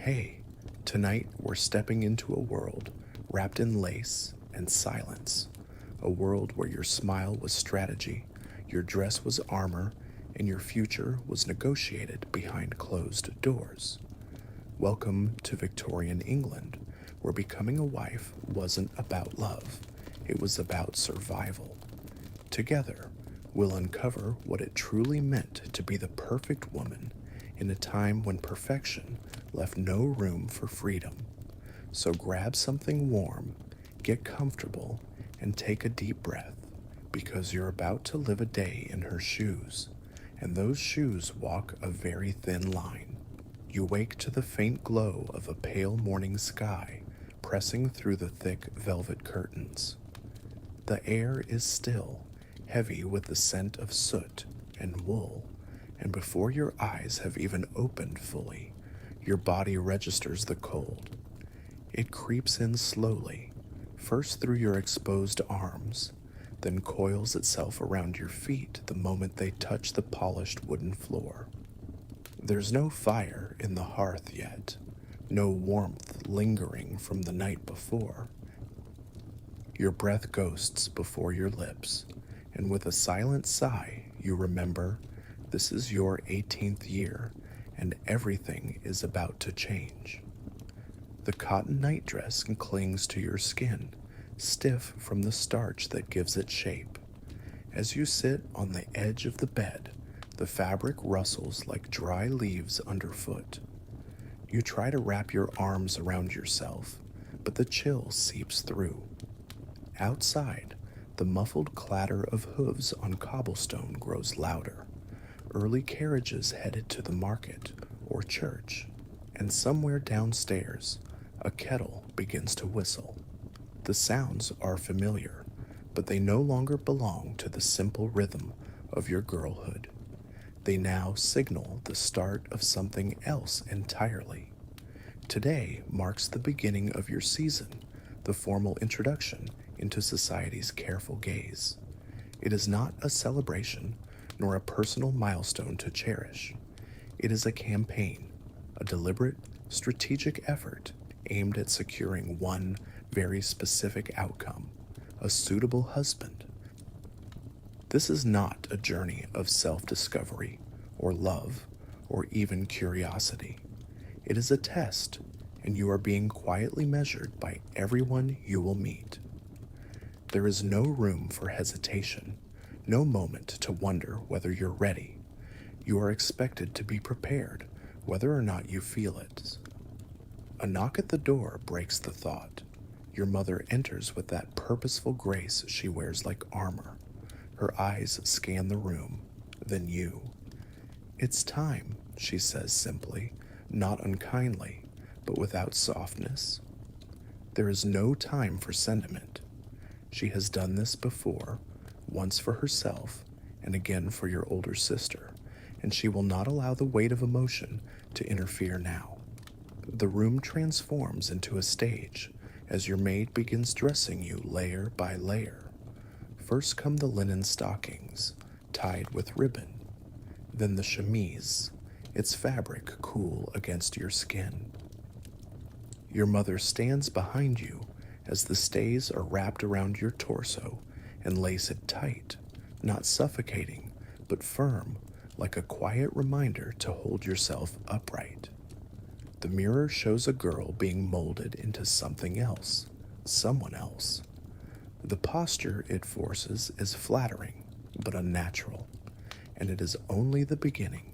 Hey, tonight we're stepping into a world wrapped in lace and silence. A world where your smile was strategy, your dress was armor, and your future was negotiated behind closed doors. Welcome to Victorian England, where becoming a wife wasn't about love, it was about survival. Together, we'll uncover what it truly meant to be the perfect woman in a time when perfection left no room for freedom. So grab something warm, get comfortable, and take a deep breath, because you're about to live a day in her shoes, and those shoes walk a very thin line. You wake to the faint glow of a pale morning sky pressing through the thick velvet curtains. The air is still, heavy with the scent of soot and wool, and before your eyes have even opened fully, your body registers the cold. It creeps in slowly, first through your exposed arms, then coils itself around your feet the moment they touch the polished wooden floor. There's no fire in the hearth yet, no warmth lingering from the night before. Your breath ghosts before your lips, and with a silent sigh, you remember this is your 18th year, and everything is about to change. The cotton nightdress clings to your skin, stiff from the starch that gives it shape. As you sit on the edge of the bed, the fabric rustles like dry leaves underfoot. You try to wrap your arms around yourself, but the chill seeps through. Outside, the muffled clatter of hooves on cobblestone grows louder. Early carriages headed to the market or church, and somewhere downstairs, a kettle begins to whistle. The sounds are familiar, but they no longer belong to the simple rhythm of your girlhood. They now signal the start of something else entirely. Today marks the beginning of your season, the formal introduction into society's careful gaze. It is not a celebration, nor a personal milestone to cherish. It is a campaign, a deliberate, strategic effort aimed at securing one very specific outcome: a suitable husband. This is not a journey of self-discovery, or love, or even curiosity. It is a test, and you are being quietly measured by everyone you will meet. There is no room for hesitation, no moment to wonder whether you're ready. You are expected to be prepared, whether or not you feel it. A knock at the door breaks the thought. Your mother enters with that purposeful grace she wears like armor. Her eyes scan the room, then you. "It's time," she says simply, not unkindly, but without softness. There is no time for sentiment. She has done this before, once for herself, and again for your older sister, and she will not allow the weight of emotion to interfere now. The room transforms into a stage as your maid begins dressing you layer by layer. First come the linen stockings, tied with ribbon, then the chemise, its fabric cool against your skin. Your mother stands behind you as the stays are wrapped around your torso and lace it tight, not suffocating, but firm, like a quiet reminder to hold yourself upright. The mirror shows a girl being molded into something else, someone else. The posture it forces is flattering, but unnatural, and it is only the beginning.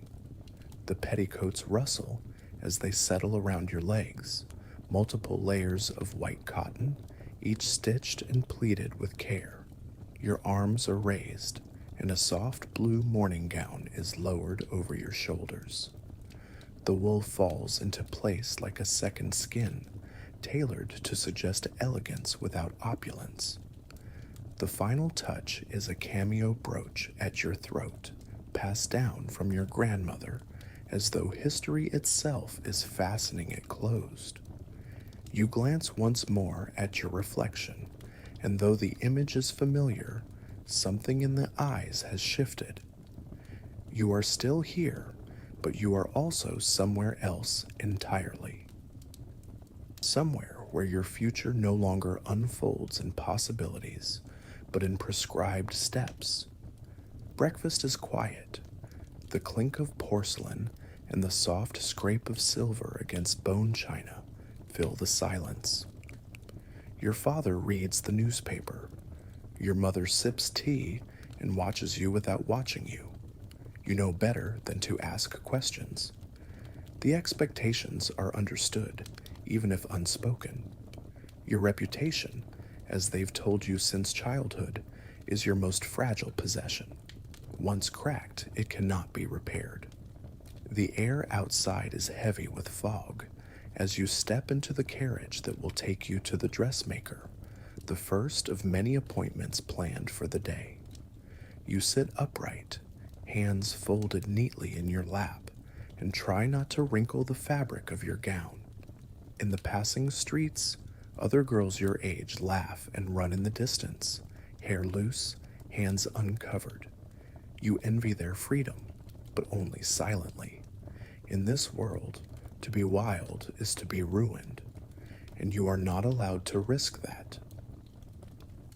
The petticoats rustle as they settle around your legs, multiple layers of white cotton, each stitched and pleated with care. Your arms are raised, and a soft blue morning gown is lowered over your shoulders. The wool falls into place like a second skin, tailored to suggest elegance without opulence. The final touch is a cameo brooch at your throat, passed down from your grandmother, as though history itself is fastening it closed. You glance once more at your reflection, and though the image is familiar, something in the eyes has shifted. You are still here, but you are also somewhere else entirely. somewhere where your future no longer unfolds in possibilities, but in prescribed steps. Breakfast is quiet. The clink of porcelain and the soft scrape of silver against bone china fill the silence. Your father reads the newspaper. Your mother sips tea and watches you without watching you. You know better than to ask questions. The expectations are understood, even if unspoken. Your reputation, as they've told you since childhood, is your most fragile possession. Once cracked, it cannot be repaired. The air outside is heavy with fog as you step into the carriage that will take you to the dressmaker, the first of many appointments planned for the day. You sit upright, hands folded neatly in your lap, and try not to wrinkle the fabric of your gown. In the passing streets, other girls your age laugh and run in the distance, hair loose, hands uncovered. You envy their freedom, but only silently. In this world, to be wild is to be ruined, and you are not allowed to risk that.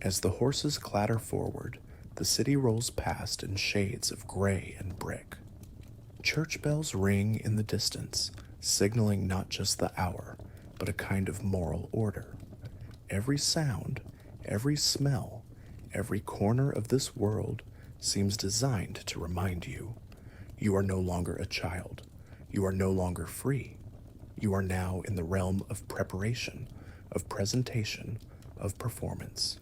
As the horses clatter forward, the city rolls past in shades of gray and brick. Church bells ring in the distance, signaling not just the hour, but a kind of moral order. Every sound, every smell, every corner of this world seems designed to remind you. You are no longer a child. You are no longer free. You are now in the realm of preparation, of presentation, of performance.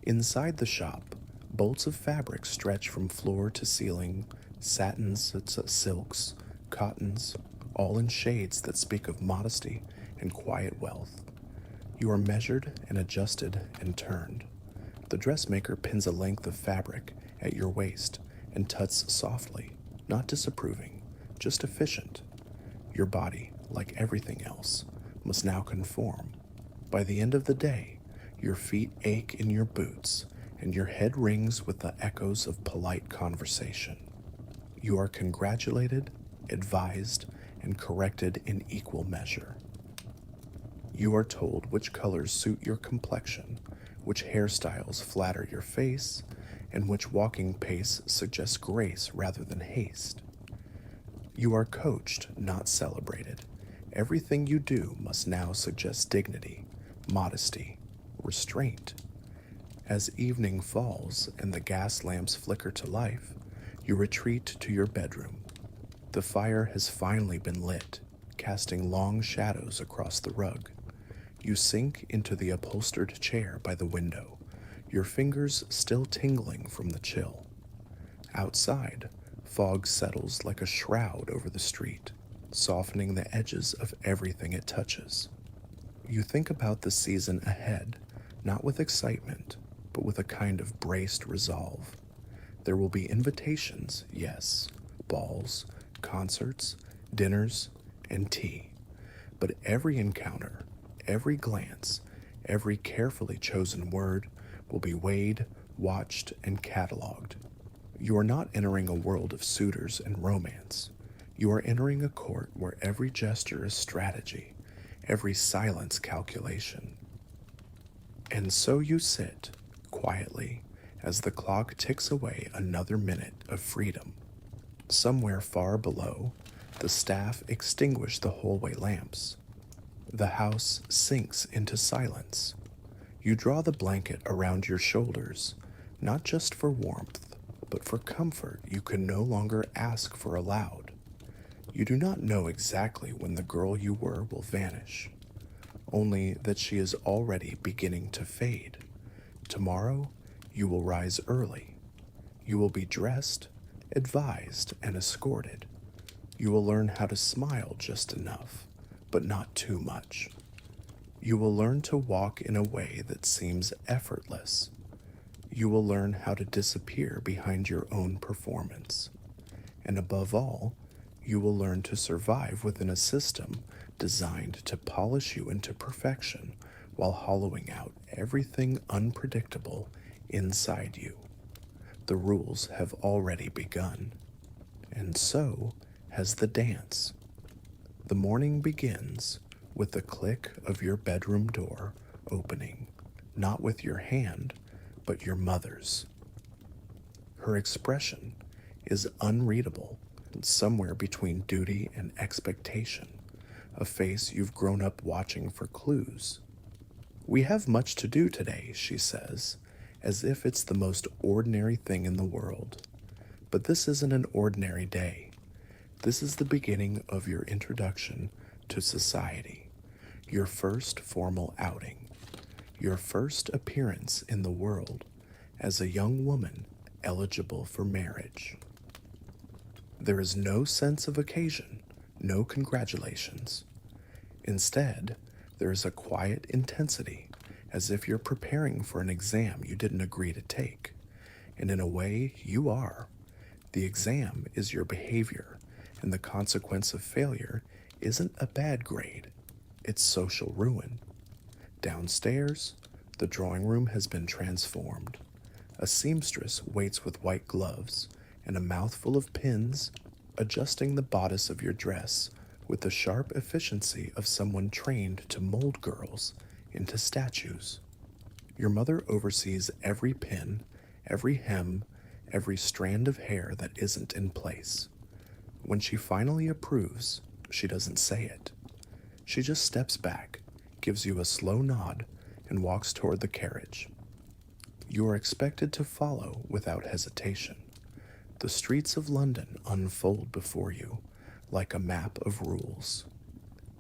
Inside the shop, bolts of fabric stretch from floor to ceiling, satins, silks, cottons, all in shades that speak of modesty and quiet wealth. You are measured and adjusted and turned. The dressmaker pins a length of fabric at your waist and tuts softly, not disapproving, just efficient. Your body, like everything else, must now conform. By the end of the day, your feet ache in your boots and your head rings with the echoes of polite conversation. You are congratulated, advised, and corrected in equal measure. You are told which colors suit your complexion, which hairstyles flatter your face, and which walking pace suggests grace rather than haste. You are coached, not celebrated. Everything you do must now suggest dignity, modesty, restraint. As evening falls and the gas lamps flicker to life, you retreat to your bedroom. The fire has finally been lit, casting long shadows across the rug. You sink into the upholstered chair by the window, your fingers still tingling from the chill. Outside, fog settles like a shroud over the street, softening the edges of everything it touches. You think about the season ahead, not with excitement, but with a kind of braced resolve. There will be invitations, yes, balls, concerts, dinners, and tea. But every encounter, every glance, every carefully chosen word will be weighed, watched, and cataloged. You are not entering a world of suitors and romance. You are entering a court where every gesture is strategy, every silence calculation. And so you sit, quietly, as the clock ticks away another minute of freedom. Somewhere far below, the staff extinguish the hallway lamps. The house sinks into silence. You draw the blanket around your shoulders, not just for warmth, but for comfort you can no longer ask for aloud. You do not know exactly when the girl you were will vanish, only that she is already beginning to fade. Tomorrow, you will rise early. You will be dressed, advised, and escorted. You will learn how to smile just enough, but not too much. You will learn to walk in a way that seems effortless. You will learn how to disappear behind your own performance. And above all, you will learn to survive within a system designed to polish you into perfection while hollowing out everything unpredictable inside you. The rules have already begun, and so has the dance. The morning begins with the click of your bedroom door opening, not with your hand, but your mother's. Her expression is unreadable, somewhere between duty and expectation, a face you've grown up watching for clues. "We have much to do today," she says, as if it's the most ordinary thing in the world. But this isn't an ordinary day. This is the beginning of your introduction to society, your first formal outing, your first appearance in the world as a young woman eligible for marriage. There is no sense of occasion, no congratulations. Instead, there is a quiet intensity, as if you're preparing for an exam you didn't agree to take. And in a way, you are. The exam is your behavior, and the consequence of failure isn't a bad grade, it's social ruin. Downstairs, the drawing room has been transformed. A seamstress waits with white gloves and a mouthful of pins, adjusting the bodice of your dress with the sharp efficiency of someone trained to mold girls into statues. Your mother oversees every pin, every hem, every strand of hair that isn't in place. When she finally approves, she doesn't say it. She just steps back, gives you a slow nod, and walks toward the carriage. You are expected to follow without hesitation. The streets of London unfold before you like a map of rules.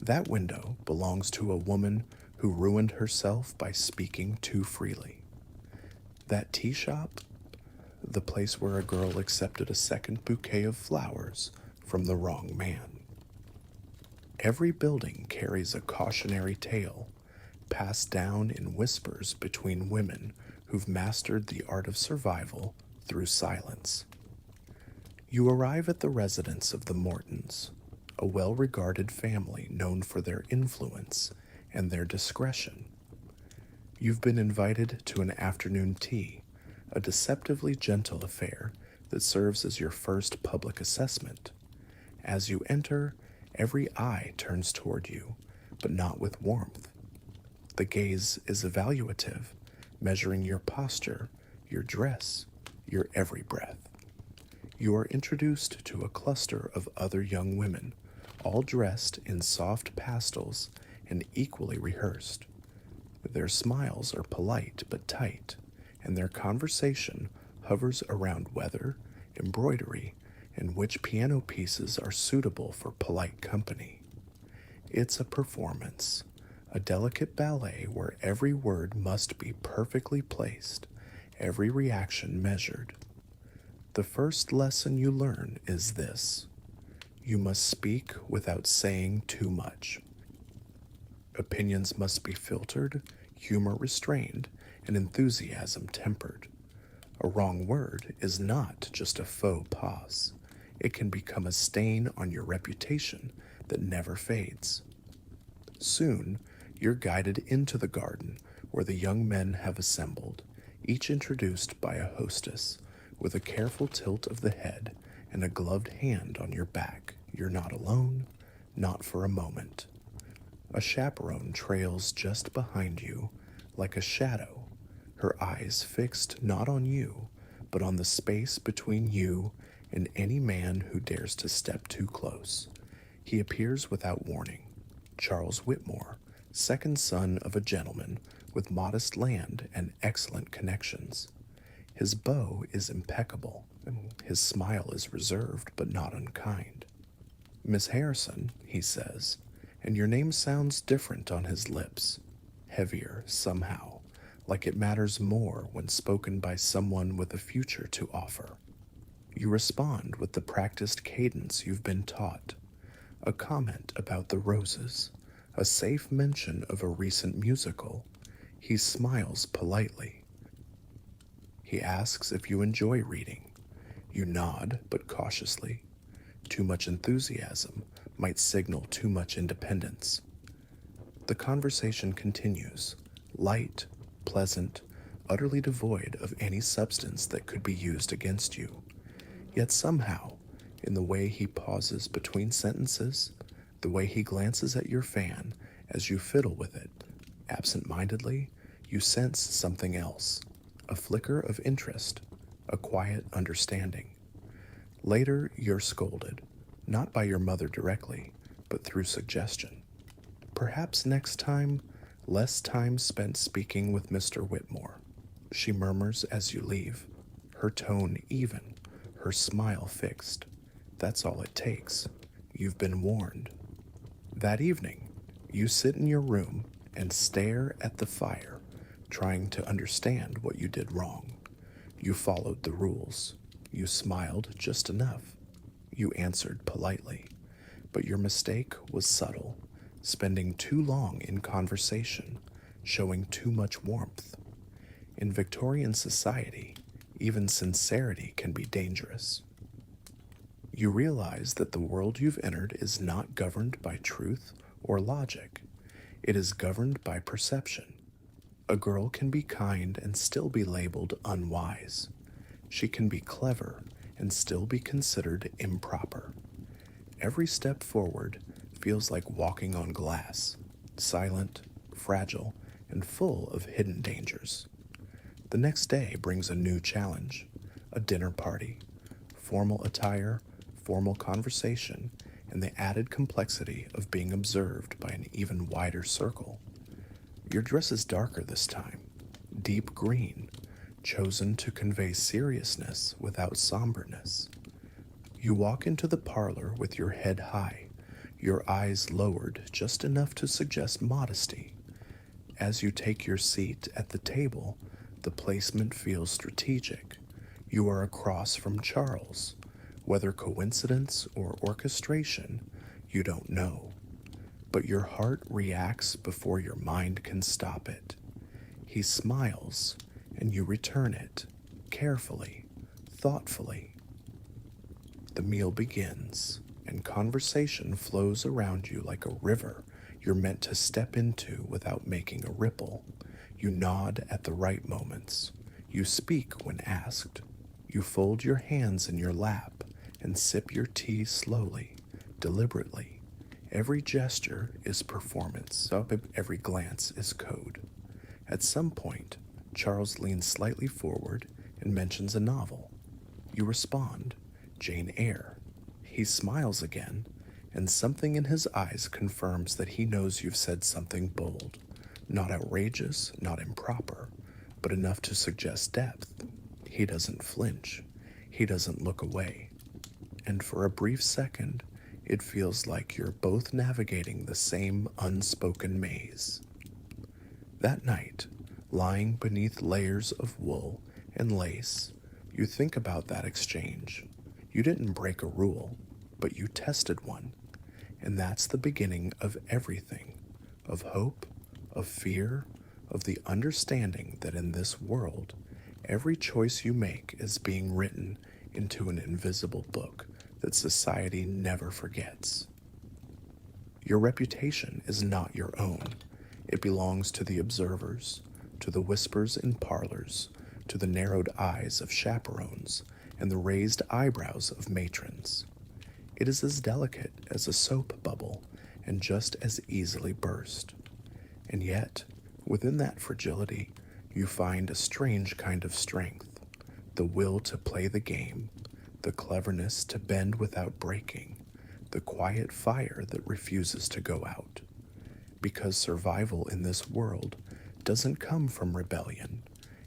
That window belongs to a woman who ruined herself by speaking too freely. That tea shop, the place where a girl accepted a second bouquet of flowers from the wrong man. Every building carries a cautionary tale, passed down in whispers between women who've mastered the art of survival through silence. You arrive at the residence of the Mortons, a well-regarded family known for their influence and their discretion. You've been invited to an afternoon tea, a deceptively gentle affair that serves as your first public assessment. As you enter, every eye turns toward you, but not with warmth. The gaze is evaluative, measuring your posture, your dress, your every breath. You are introduced to a cluster of other young women, all dressed in soft pastels and equally rehearsed. Their smiles are polite but tight, and their conversation hovers around weather, embroidery, and which piano pieces are suitable for polite company. It's a performance, a delicate ballet where every word must be perfectly placed, every reaction measured. The first lesson you learn is this: you must speak without saying too much. Opinions must be filtered, humor restrained, and enthusiasm tempered. A wrong word is not just a faux pas. It can become a stain on your reputation that never fades. Soon, you're guided into the garden where the young men have assembled, each introduced by a hostess, with a careful tilt of the head and a gloved hand on your back. You're not alone, not for a moment. A chaperone trails just behind you, like a shadow, her eyes fixed not on you, but on the space between you and any man who dares to step too close. He appears without warning. Charles Whitmore, second son of a gentleman with modest land and excellent connections. His bow is impeccable, and his smile is reserved but not unkind. "Miss Harrison," he says, and your name sounds different on his lips, heavier somehow, like it matters more when spoken by someone with a future to offer. You respond with the practiced cadence you've been taught, a comment about the roses, a safe mention of a recent musical. He smiles politely. He asks if you enjoy reading. You nod, but cautiously. Too much enthusiasm might signal too much independence. The conversation continues, light, pleasant, utterly devoid of any substance that could be used against you. Yet somehow, in the way he pauses between sentences, the way he glances at your fan As you fiddle with it, absent-mindedly, you sense something else, a flicker of interest, a quiet understanding. Later, you're scolded, not by your mother directly, but through suggestion. Perhaps next time, less time spent speaking with Mr. Whitmore, she murmurs as you leave, her tone even, her smile fixed. That's all it takes. You've been warned. That evening, you sit in your room and stare at the fire, trying to understand what you did wrong. You followed the rules. You smiled just enough. You answered politely. But your mistake was subtle, spending too long in conversation, showing too much warmth. In Victorian society, even sincerity can be dangerous. You realize that the world you've entered is not governed by truth or logic. It is governed by perception. A girl can be kind and still be labeled unwise. She can be clever and still be considered improper. Every step forward feels like walking on glass, silent, fragile, and full of hidden dangers. The next day brings a new challenge, a dinner party, formal attire, formal conversation, and the added complexity of being observed by an even wider circle. Your dress is darker this time, deep green, chosen to convey seriousness without somberness. You walk into the parlor with your head high, your eyes lowered just enough to suggest modesty. As you take your seat at the table, the placement feels strategic. You are across from Charles. Whether coincidence or orchestration, you don't know. But your heart reacts before your mind can stop it. He smiles, and you return it, carefully, thoughtfully. The meal begins, and conversation flows around you like a river you're meant to step into without making a ripple. You nod at the right moments. You speak when asked. You fold your hands in your lap and sip your tea slowly, deliberately. Every gesture is performance. Every glance is code. At some point, Charles leans slightly forward and mentions a novel. You respond, Jane Eyre. He smiles again, and something in his eyes confirms that he knows you've said something bold. Not outrageous, not improper, but enough to suggest depth. He doesn't flinch. He doesn't look away. And for a brief second, it feels like you're both navigating the same unspoken maze. That night, lying beneath layers of wool and lace, you think about that exchange. You didn't break a rule, but you tested one. And that's the beginning of everything, of hope, of fear, of the understanding that in this world, every choice you make is being written into an invisible book that society never forgets. Your reputation is not your own. It belongs to the observers, to the whispers in parlors, to the narrowed eyes of chaperones, and the raised eyebrows of matrons. It is as delicate as a soap bubble and just as easily burst. And yet, within that fragility, you find a strange kind of strength, the will to play the game, the cleverness to bend without breaking, the quiet fire that refuses to go out. Because survival in this world doesn't come from rebellion,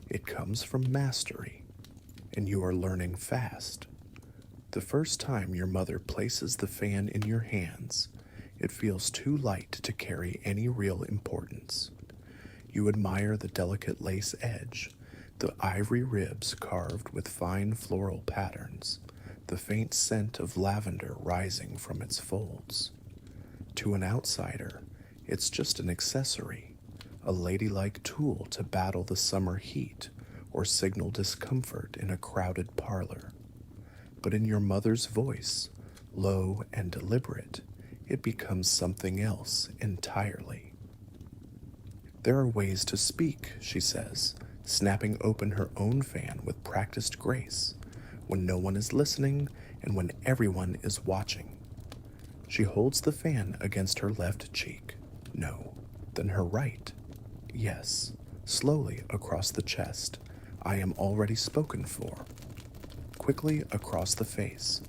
it comes from mastery, and you are learning fast. The first time your mother places the fan in your hands, it feels too light to carry any real importance. You admire the delicate lace edge, the ivory ribs carved with fine floral patterns, the faint scent of lavender rising from its folds. To an outsider, it's just an accessory, a ladylike tool to battle the summer heat or signal discomfort in a crowded parlor. But in your mother's voice, low and deliberate, it becomes something else entirely. There are ways to speak, she says, snapping open her own fan with practiced grace, when no one is listening and when everyone is watching. She holds the fan against her left cheek. No, then her right. Yes, slowly across the chest. I am already spoken for. Quickly across the face.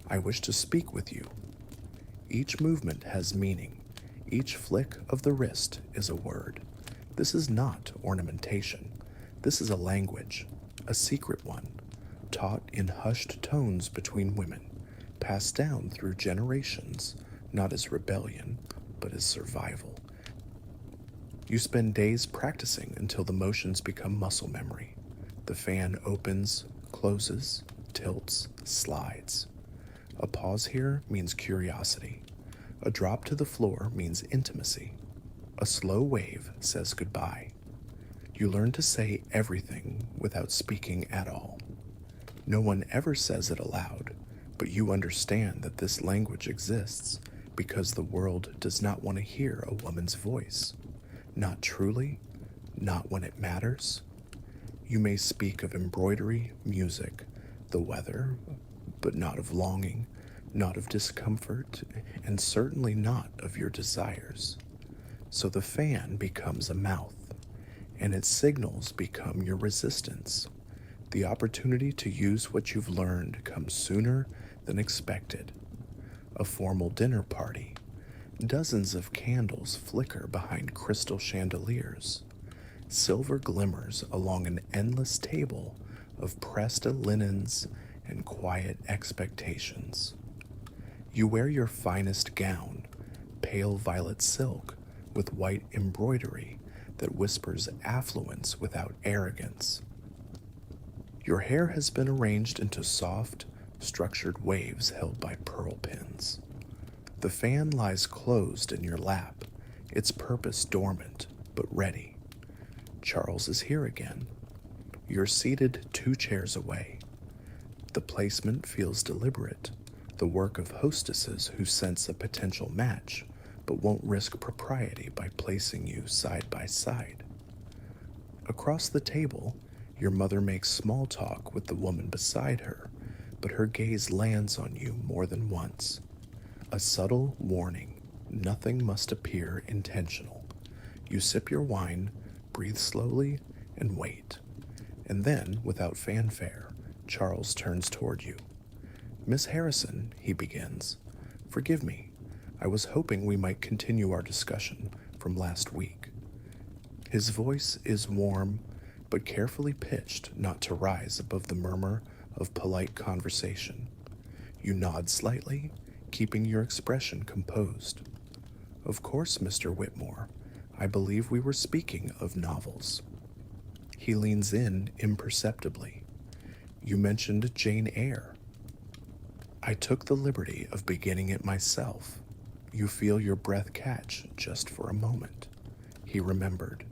I wish to speak with you. Each movement has meaning. Each flick of the wrist is a word. This is not ornamentation. This is a language, a secret one, taught in hushed tones between women, passed down through generations, not as rebellion, but as survival. You spend days practicing until the motions become muscle memory. The fan opens, closes, tilts, slides. A pause here means curiosity. A drop to the floor means intimacy. A slow wave says goodbye. You learn to say everything without speaking at all. No one ever says it aloud, but you understand that this language exists because the world does not want to hear a woman's voice. Not truly, not when it matters. You may speak of embroidery, music, the weather, but not of longing, not of discomfort, and certainly not of your desires. So the fan becomes a mouth, and its signals become your resistance. The opportunity to use what you've learned comes sooner than expected. A formal dinner party. Dozens of candles flicker behind crystal chandeliers. Silver glimmers along an endless table of pressed linens and quiet expectations. You wear your finest gown, pale violet silk with white embroidery that whispers affluence without arrogance. Your hair has been arranged into soft, structured waves held by pearl pins. The fan lies closed in your lap, its purpose dormant but ready. Charles is here again. You're seated 2 chairs away. The placement feels deliberate, the work of hostesses who sense a potential match but won't risk propriety by placing you side by side. Across the table, your mother makes small talk with the woman beside her, but her gaze lands on you more than once. A subtle warning, nothing must appear intentional. You sip your wine, breathe slowly, and wait. And then, without fanfare, Charles turns toward you. "Miss Harrison," he begins, "forgive me. I was hoping we might continue our discussion from last week." His voice is warm, but carefully pitched not to rise above the murmur of polite conversation. You nod slightly, keeping your expression composed. "Of course, Mr. Whitmore. I believe we were speaking of novels." He leans in imperceptibly. "You mentioned Jane Eyre." "I took the liberty of beginning it myself." You feel your breath catch just for a moment. He remembered.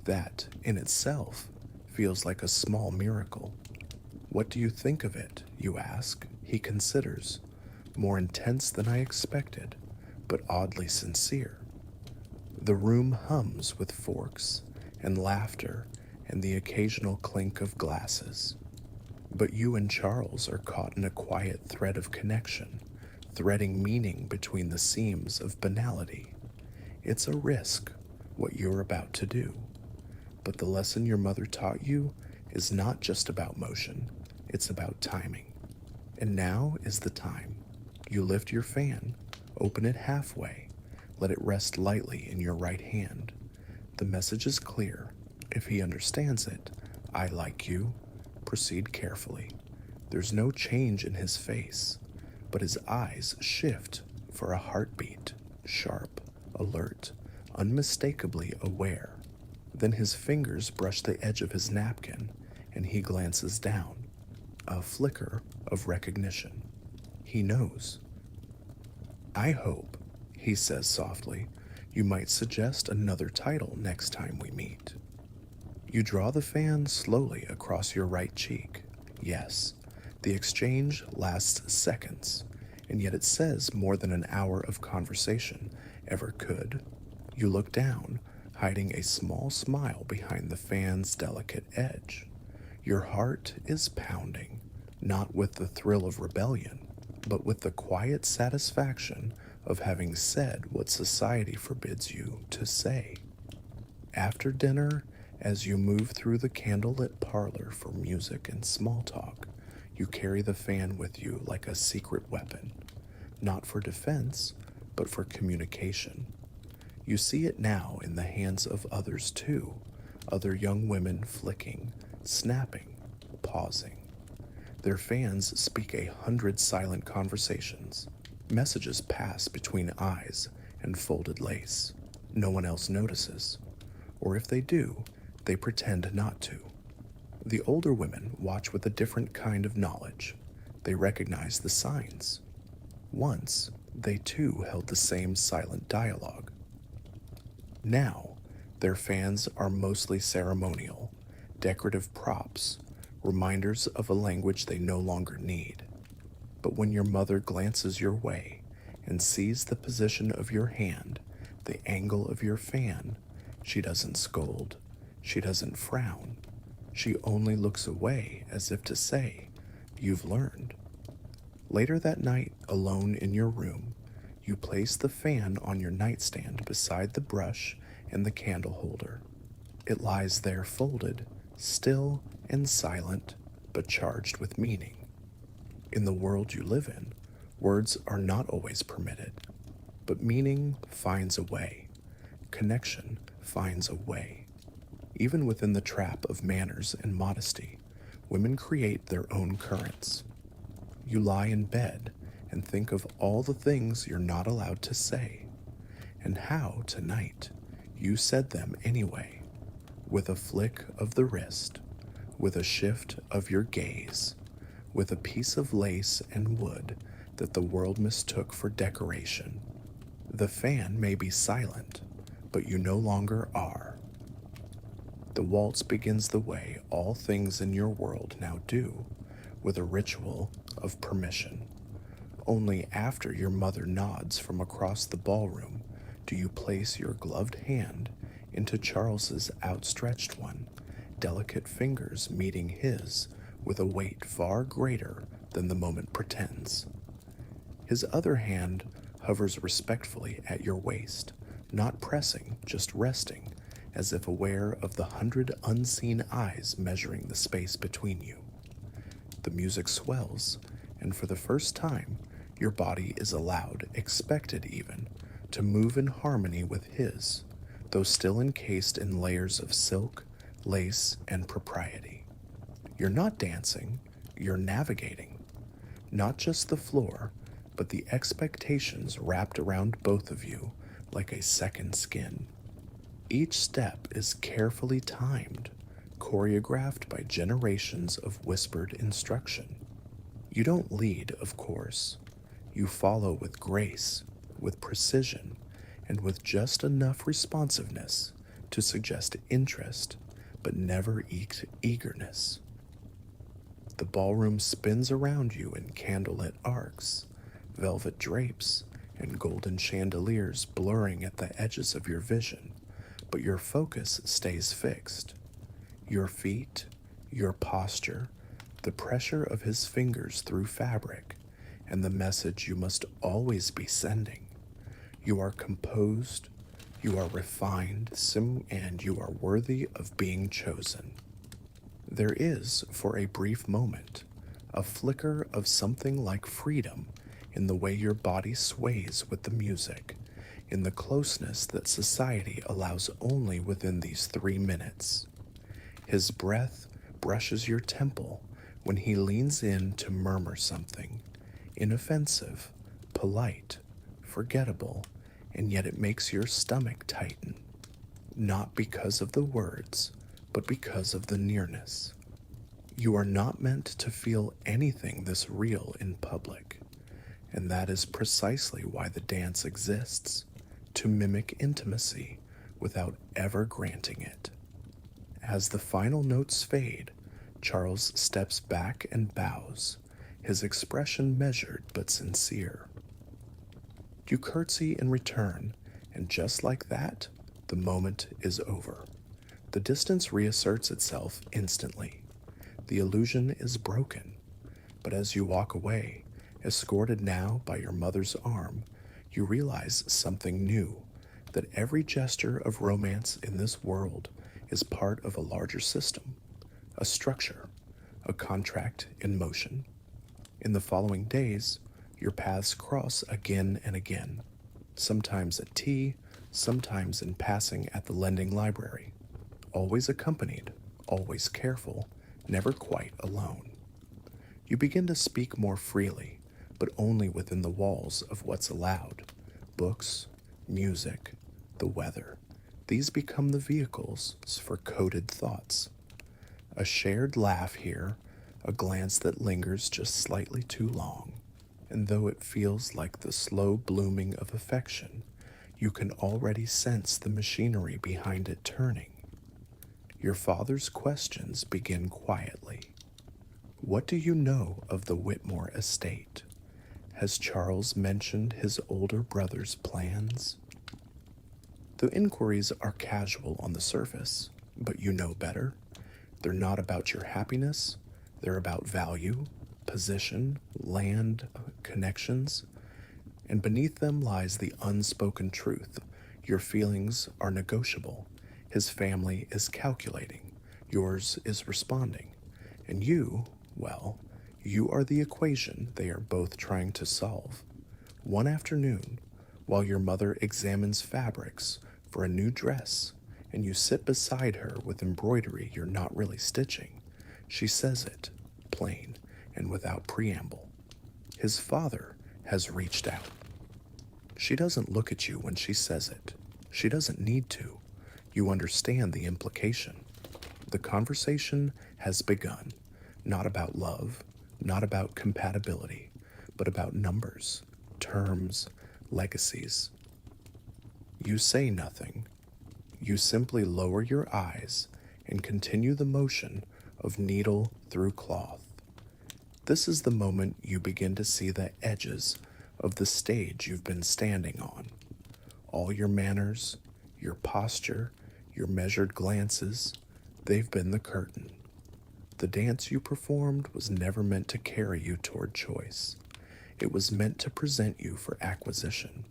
That, in itself, feels like a small miracle. "What do you think of it?" you ask. He considers. "More intense than I expected, but oddly sincere." The room hums with forks and laughter and the occasional clink of glasses. But you and Charles are caught in a quiet thread of connection, threading meaning between the seams of banality. It's a risk, what you're about to do. But the lesson your mother taught you is not just about motion, it's about timing. And now is the time. You lift your fan, open it halfway, let it rest lightly in your right hand. The message is clear. If he understands it, "I like you." Proceed carefully. There's no change in his face, but his eyes shift for a heartbeat, sharp, alert, unmistakably aware. Then his fingers brush the edge of his napkin, and he glances down. A flicker of recognition. He knows. "I hope," he says softly, "you might suggest another title next time we meet." You draw the fan slowly across your right cheek. Yes, the exchange lasts seconds, and yet it says more than an hour of conversation ever could. You look down, hiding a small smile behind the fan's delicate edge. Your heart is pounding, not with the thrill of rebellion, but with the quiet satisfaction of having said what society forbids you to say. After dinner, as you move through the candlelit parlor for music and small talk, you carry the fan with you like a secret weapon, not for defense, but for communication. You see it now in the hands of others too, other young women flicking, snapping, pausing. Their fans speak 100 silent conversations. Messages pass between eyes and folded lace. No one else notices. Or if they do, they pretend not to. The older women watch with a different kind of knowledge. They recognize the signs. Once, they too held the same silent dialogue. Now, their fans are mostly ceremonial, decorative props, reminders of a language they no longer need. But when your mother glances your way and sees the position of your hand, the angle of your fan, she doesn't scold, she doesn't frown. She only looks away as if to say, "You've learned." Later that night, alone in your room, you place the fan on your nightstand beside the brush and the candle holder. It lies there folded, still and silent, but charged with meaning. In the world you live in, words are not always permitted, but meaning finds a way. Connection finds a way. Even within the trap of manners and modesty, women create their own currents. You lie in bed and think of all the things you're not allowed to say, and how, tonight, you said them anyway, with a flick of the wrist, with a shift of your gaze, with a piece of lace and wood that the world mistook for decoration. The fan may be silent, but you no longer are. The waltz begins the way all things in your world now do, with a ritual of permission. Only after your mother nods from across the ballroom do you place your gloved hand into Charles's outstretched one, delicate fingers meeting his with a weight far greater than the moment pretends. His other hand hovers respectfully at your waist, not pressing, just resting, as if aware of the 100 unseen eyes measuring the space between you. The music swells, and for the first time, your body is allowed, expected even, to move in harmony with his, though still encased in layers of silk, lace, and propriety. You're not dancing, you're navigating. Not just the floor, but the expectations wrapped around both of you like a second skin. Each step is carefully timed, choreographed by generations of whispered instruction. You don't lead, of course. You follow with grace, with precision, and with just enough responsiveness to suggest interest, but never eagerness. The ballroom spins around you in candlelit arcs, velvet drapes, and golden chandeliers blurring at the edges of your vision, but your focus stays fixed. Your feet, your posture, the pressure of his fingers through fabric, and the message you must always be sending. You are composed, you are refined, and you are worthy of being chosen. There is, for a brief moment, a flicker of something like freedom in the way your body sways with the music, in the closeness that society allows only within these 3 minutes. His breath brushes your temple when he leans in to murmur something, inoffensive, polite, forgettable, and yet it makes your stomach tighten, not because of the words, but because of the nearness. You are not meant to feel anything this real in public, and that is precisely why the dance exists, to mimic intimacy without ever granting it. As the final notes fade, Charles steps back and bows, his expression measured but sincere. You curtsy in return, and just like that, the moment is over. The distance reasserts itself instantly. The illusion is broken, but as you walk away, escorted now by your mother's arm, you realize something new, that every gesture of romance in this world is part of a larger system, a structure, a contract in motion. In the following days, your paths cross again and again, sometimes at tea, sometimes in passing at the lending library, always accompanied, always careful, never quite alone. You begin to speak more freely, but only within the walls of what's allowed. Books, music, the weather. These become the vehicles for coded thoughts. A shared laugh here, a glance that lingers just slightly too long. And though it feels like the slow blooming of affection, you can already sense the machinery behind it turning. Your father's questions begin quietly. What do you know of the Whitmore estate? Has Charles mentioned his older brother's plans? The inquiries are casual on the surface, but you know better. They're not about your happiness, they're about value, position, land, connections, and beneath them lies the unspoken truth. Your feelings are negotiable. His family is calculating. Yours is responding. And you, well, you are the equation they are both trying to solve. One afternoon, while your mother examines fabrics for a new dress, and you sit beside her with embroidery you're not really stitching, she says it, plain and without preamble. His father has reached out. She doesn't look at you when she says it. She doesn't need to. You understand the implication. The conversation has begun, not about love, not about compatibility, but about numbers, terms, legacies. You say nothing. You simply lower your eyes and continue the motion of needle through cloth. This is the moment you begin to see the edges of the stage you've been standing on. All your manners, your posture, your measured glances, they've been the curtain. The dance you performed was never meant to carry you toward choice. It was meant to present you for acquisition.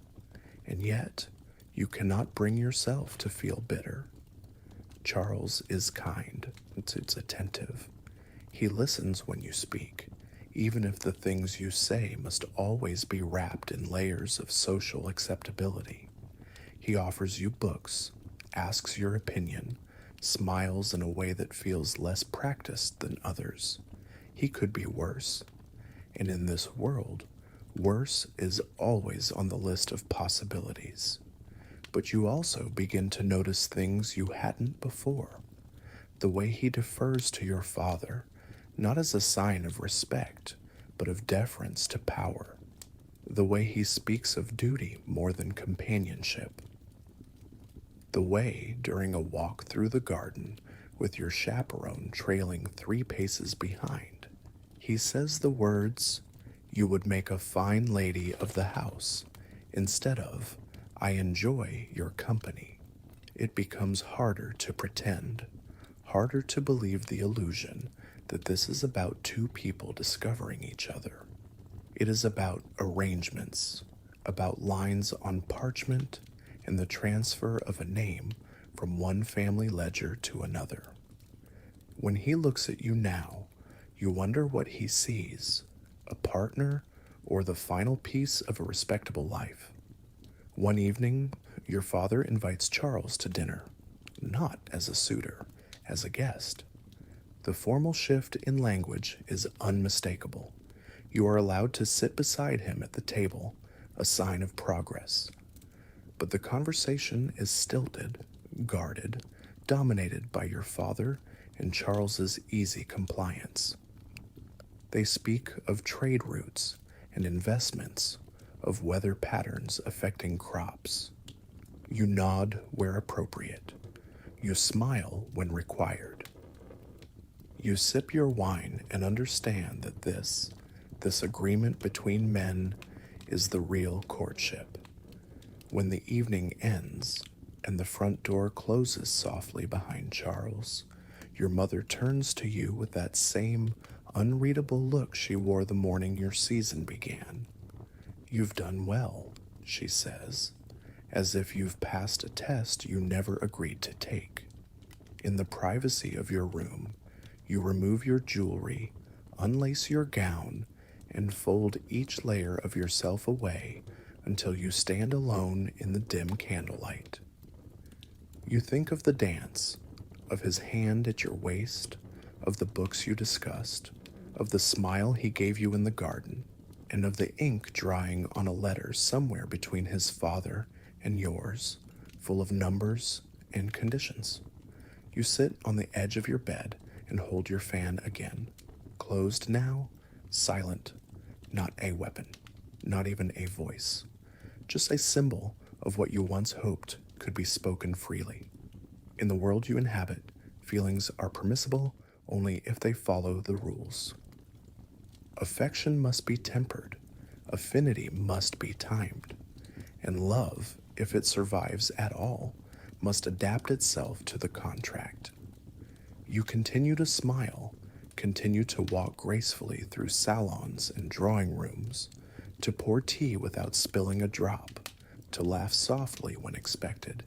And yet, you cannot bring yourself to feel bitter. Charles is kind. It's attentive. He listens when you speak, even if the things you say must always be wrapped in layers of social acceptability. He offers you books, asks your opinion, smiles in a way that feels less practiced than others. He could be worse. And in this world, worse is always on the list of possibilities. But you also begin to notice things you hadn't before. The way he defers to your father, not as a sign of respect, but of deference to power. The way he speaks of duty more than companionship. The way, during a walk through the garden, with your chaperone trailing 3 paces behind, he says the words, "You would make a fine lady of the house," instead of, "I enjoy your company." It becomes harder to pretend, harder to believe the illusion that this is about 2 people discovering each other. It is about arrangements, about lines on parchment, and the transfer of a name from one family ledger to another. When he looks at you now, you wonder what he sees, a partner or the final piece of a respectable life. One evening, your father invites Charles to dinner, not as a suitor, as a guest. The formal shift in language is unmistakable. You are allowed to sit beside him at the table, a sign of progress. But the conversation is stilted, guarded, dominated by your father and Charles's easy compliance. They speak of trade routes and investments, of weather patterns affecting crops. You nod where appropriate. You smile when required. You sip your wine and understand that this agreement between men is the real courtship. When the evening ends and the front door closes softly behind Charles, your mother turns to you with that same unreadable look she wore the morning your season began. "You've done well," she says, as if you've passed a test you never agreed to take. In the privacy of your room, you remove your jewelry, unlace your gown, and fold each layer of yourself away until you stand alone in the dim candlelight. You think of the dance, of his hand at your waist, of the books you discussed, of the smile he gave you in the garden, and of the ink drying on a letter somewhere between his father and yours, full of numbers and conditions. You sit on the edge of your bed and hold your fan again, closed now, silent, not a weapon, not even a voice, just a symbol of what you once hoped could be spoken freely. In the world you inhabit, feelings are permissible only if they follow the rules. Affection must be tempered, affinity must be timed, and love, if it survives at all, must adapt itself to the contract. You continue to smile, continue to walk gracefully through salons and drawing rooms, to pour tea without spilling a drop, to laugh softly when expected,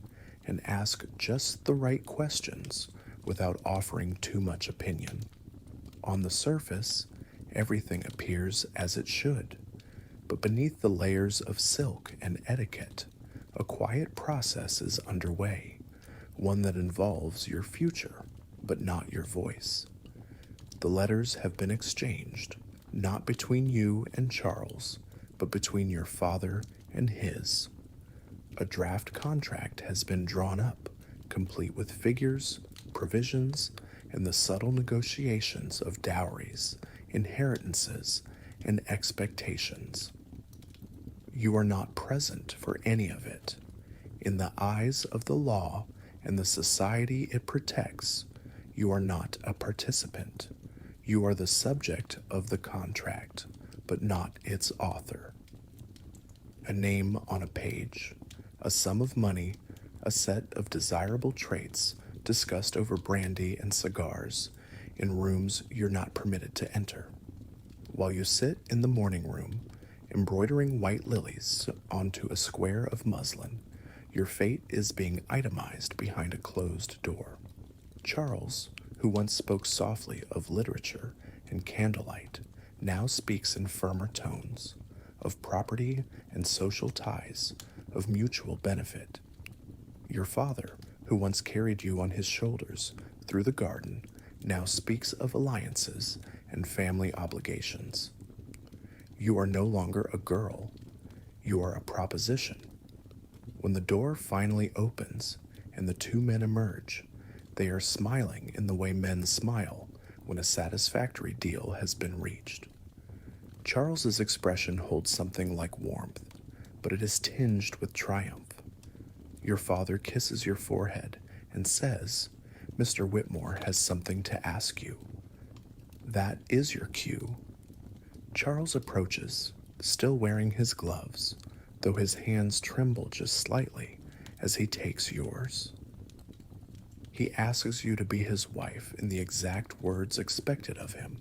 and ask just the right questions without offering too much opinion. On the surface, everything appears as it should, but beneath the layers of silk and etiquette, a quiet process is underway, one that involves your future, but not your voice. The letters have been exchanged, not between you and Charles, but between your father and his. A draft contract has been drawn up, complete with figures, provisions, and the subtle negotiations of dowries, inheritances, and expectations. You are not present for any of it. In the eyes of the law and the society it protects, you are not a participant. You are the subject of the contract, but not its author. A name on a page, a sum of money, a set of desirable traits discussed over brandy and cigars in rooms you're not permitted to enter. While you sit in the morning room, embroidering white lilies onto a square of muslin, your fate is being itemized behind a closed door. Charles, who once spoke softly of literature and candlelight, now speaks in firmer tones, of property and social ties, of mutual benefit. Your father, who once carried you on his shoulders through the garden, now speaks of alliances and family obligations. You are no longer a girl, you are a proposition. When the door finally opens and the two men emerge, they are smiling in the way men smile when a satisfactory deal has been reached. Charles's expression holds something like warmth, but it is tinged with triumph. Your father kisses your forehead and says, "Mr. Whitmore has something to ask you." That is your cue. Charles approaches, still wearing his gloves, though his hands tremble just slightly as he takes yours. He asks you to be his wife in the exact words expected of him,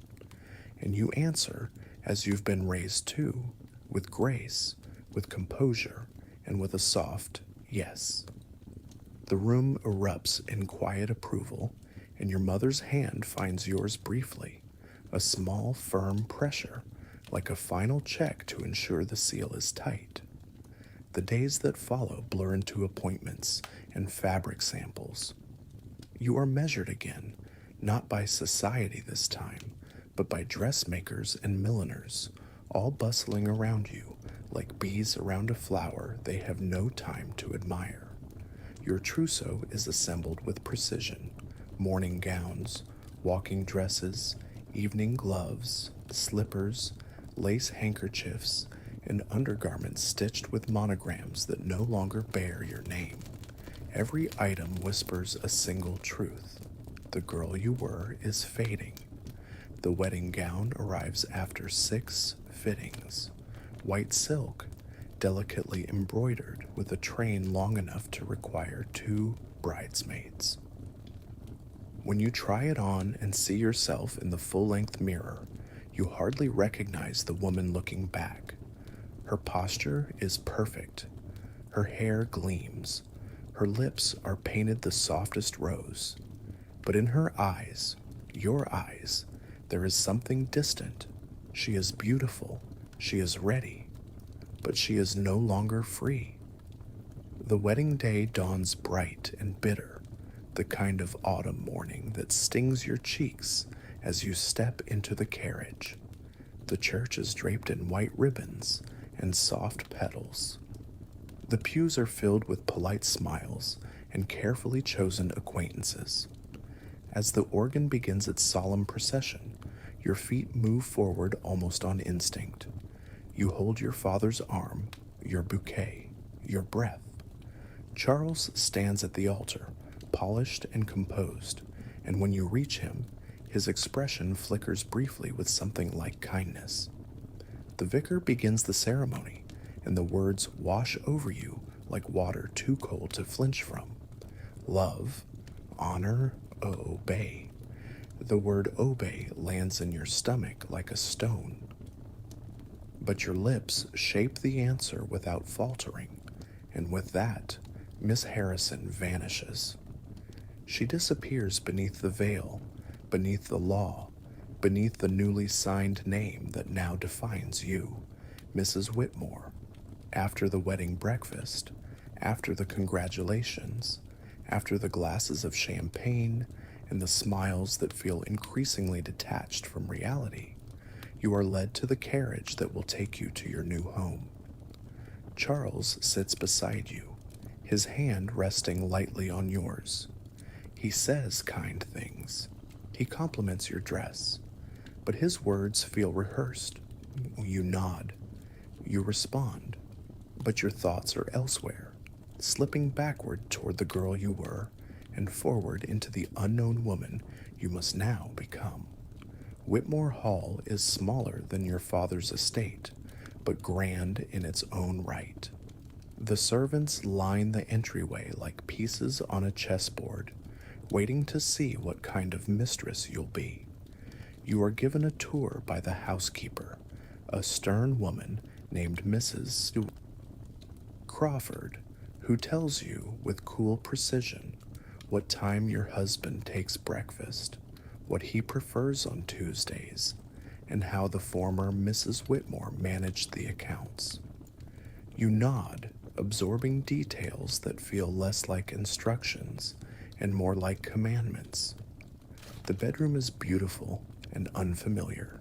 and you answer as you've been raised to, with grace, with composure, and with a soft yes. The room erupts in quiet approval, and your mother's hand finds yours briefly, a small, firm pressure, like a final check to ensure the seal is tight. The days that follow blur into appointments and fabric samples. You are measured again, not by society this time, but by dressmakers and milliners, all bustling around you like bees around a flower they have no time to admire. Your trousseau is assembled with precision: morning gowns, walking dresses, evening gloves, slippers, lace handkerchiefs, and undergarments stitched with monograms that no longer bear your name. Every item whispers a single truth: the girl you were is fading. The wedding gown arrives after 6 fittings. White silk, delicately embroidered with a train long enough to require 2 bridesmaids. When you try it on and see yourself in the full-length mirror, you hardly recognize the woman looking back. Her posture is perfect. Her hair gleams. Her lips are painted the softest rose. But in her eyes, your eyes, there is something distant. She is beautiful. She is ready. But she is no longer free. The wedding day dawns bright and bitter, the kind of autumn morning that stings your cheeks as you step into the carriage. The church is draped in white ribbons and soft petals. The pews are filled with polite smiles and carefully chosen acquaintances. As the organ begins its solemn procession, your feet move forward almost on instinct. You hold your father's arm, your bouquet, your breath. Charles stands at the altar, polished and composed, and when you reach him, his expression flickers briefly with something like kindness. The vicar begins the ceremony, and the words wash over you like water too cold to flinch from. Love, honor, obey. The word obey lands in your stomach like a stone. But your lips shape the answer without faltering, and with that, Miss Harrison vanishes. She disappears beneath the veil, beneath the law, beneath the newly signed name that now defines you, Mrs. Whitmore. After the wedding breakfast, after the congratulations, after the glasses of champagne and the smiles that feel increasingly detached from reality, you are led to the carriage that will take you to your new home. Charles sits beside you, his hand resting lightly on yours. He says kind things. He compliments your dress, but his words feel rehearsed. You nod. You respond, but your thoughts are elsewhere, slipping backward toward the girl you were and forward into the unknown woman you must now become. Whitmore Hall is smaller than your father's estate, but grand in its own right. The servants line the entryway like pieces on a chessboard, waiting to see what kind of mistress you'll be. You are given a tour by the housekeeper, a stern woman named Mrs. Crawford, who tells you with cool precision what time your husband takes breakfast, what he prefers on Tuesdays, and how the former Mrs. Whitmore managed the accounts. You nod, absorbing details that feel less like instructions and more like commandments. The bedroom is beautiful and unfamiliar.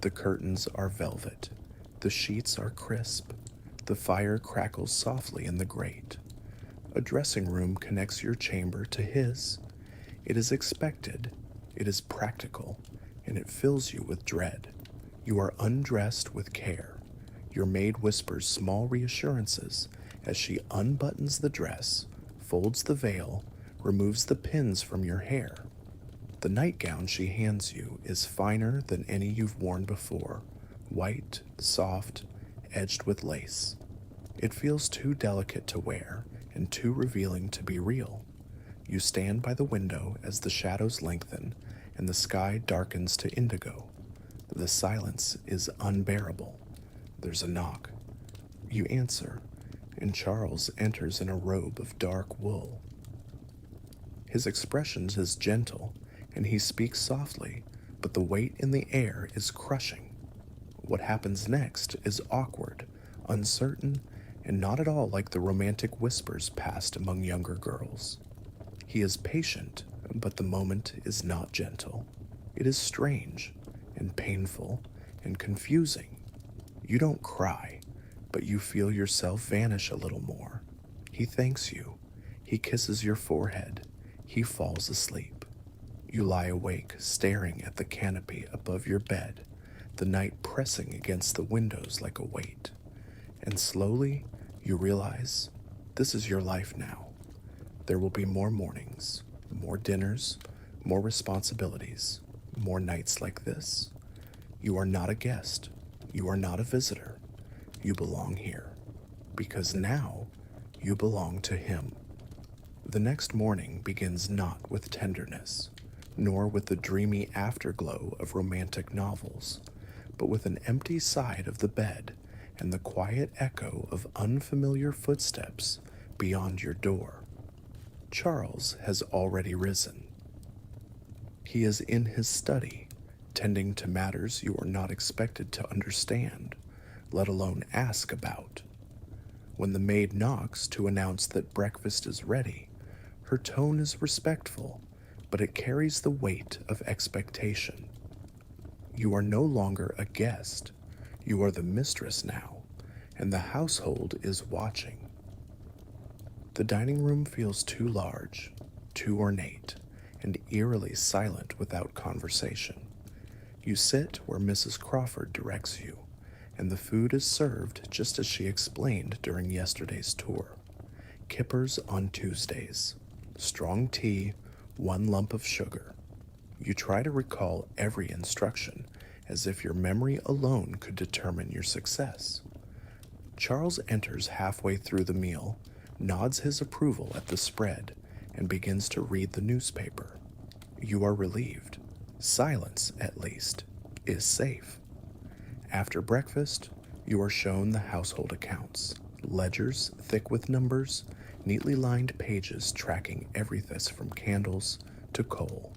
The curtains are velvet. The sheets are crisp. The fire crackles softly in the grate. A dressing room connects your chamber to his. It is expected, it is practical, and it fills you with dread. You are undressed with care. Your maid whispers small reassurances as she unbuttons the dress, folds the veil, removes the pins from your hair. The nightgown she hands you is finer than any you've worn before, white, soft, edged with lace. It feels too delicate to wear and too revealing to be real. You stand by the window as the shadows lengthen and the sky darkens to indigo. The silence is unbearable. There's a knock. You answer, and Charles enters in a robe of dark wool. His expression is gentle, and he speaks softly, but the weight in the air is crushing. What happens next is awkward, uncertain, and not at all like the romantic whispers passed among younger girls. He is patient, but the moment is not gentle. It is strange, and painful, and confusing. You don't cry, but you feel yourself vanish a little more. He thanks you. He kisses your forehead. He falls asleep. You lie awake, staring at the canopy above your bed, the night pressing against the windows like a weight. And slowly, you realize this is your life now. There will be more mornings, more dinners, more responsibilities, more nights like this. You are not a guest. You are not a visitor. You belong here, because now you belong to him. The next morning begins not with tenderness, nor with the dreamy afterglow of romantic novels, but with an empty side of the bed and the quiet echo of unfamiliar footsteps beyond your door. Charles has already risen. He is in his study, tending to matters you are not expected to understand, let alone ask about. When the maid knocks to announce that breakfast is ready, her tone is respectful, but it carries the weight of expectation. You are no longer a guest, you are the mistress now, and the household is watching. The dining room feels too large, too ornate, and eerily silent without conversation. You sit where Mrs. Crawford directs you, and the food is served just as she explained during yesterday's tour. Kippers on Tuesdays, strong tea, 1 lump of sugar. You try to recall every instruction as if your memory alone could determine your success. Charles enters halfway through the meal, nods his approval at the spread, and begins to read the newspaper. You are relieved. Silence, at least, is safe. After breakfast, you are shown the household accounts, ledgers thick with numbers, neatly lined pages tracking everything from candles to coal.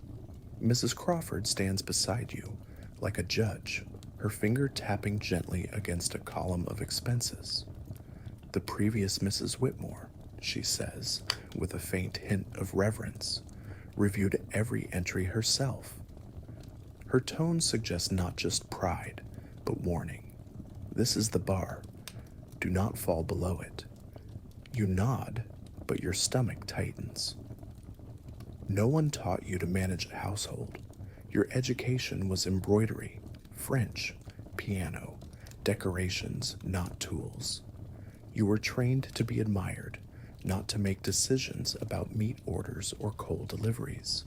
Mrs. Crawford stands beside you, like a judge, her finger tapping gently against a column of expenses. The previous Mrs. Whitmore, she says, with a faint hint of reverence, reviewed every entry herself. Her tone suggests not just pride, but warning. This is the bar. Do not fall below it. You nod, but your stomach tightens. No one taught you to manage a household. Your education was embroidery, French, piano, decorations, not tools. You were trained to be admired, not to make decisions about meat orders or coal deliveries.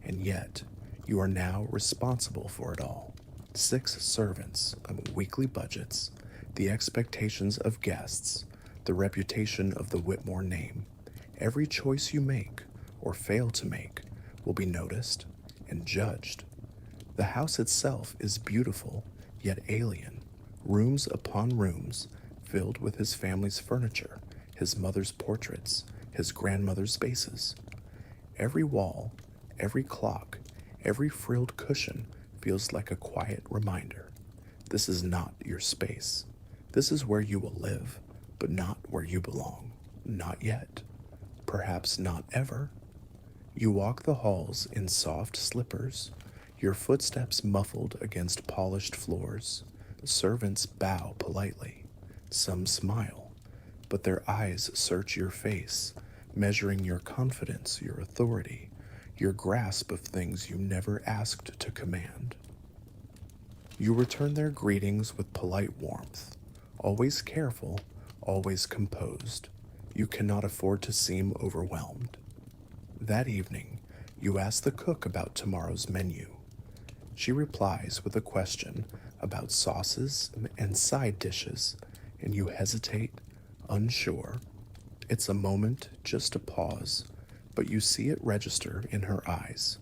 And yet, you are now responsible for it all. 6 servants, weekly budgets, the expectations of guests, the reputation of the Whitmore name. Every choice you make, or fail to make, will be noticed and judged. The house itself is beautiful, yet alien. Rooms upon rooms, filled with his family's furniture, his mother's portraits, his grandmother's vases. Every wall, every clock, every frilled cushion feels like a quiet reminder. This is not your space. This is where you will live, but not where you belong. Not yet. Perhaps not ever. You walk the halls in soft slippers, your footsteps muffled against polished floors. Servants bow politely. Some smile, but their eyes search your face, measuring your confidence, your authority, your grasp of things you never asked to command. You return their greetings with polite warmth, always careful, always composed. You cannot afford to seem overwhelmed. That evening, you ask the cook about tomorrow's menu. She replies with a question about sauces and side dishes, and you hesitate, unsure. It's a moment, just a pause, but you see it register in her eyes.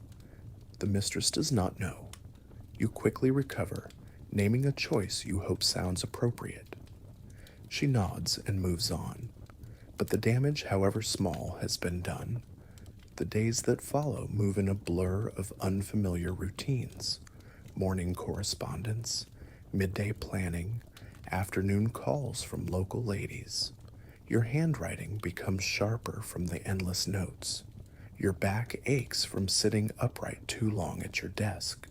The mistress does not know. You quickly recover, naming a choice you hope sounds appropriate. She nods and moves on, but the damage, however small, has been done. The days that follow move in a blur of unfamiliar routines. Morning correspondence, midday planning, afternoon calls from local ladies. Your handwriting becomes sharper from the endless notes. Your back aches from sitting upright too long at your desk.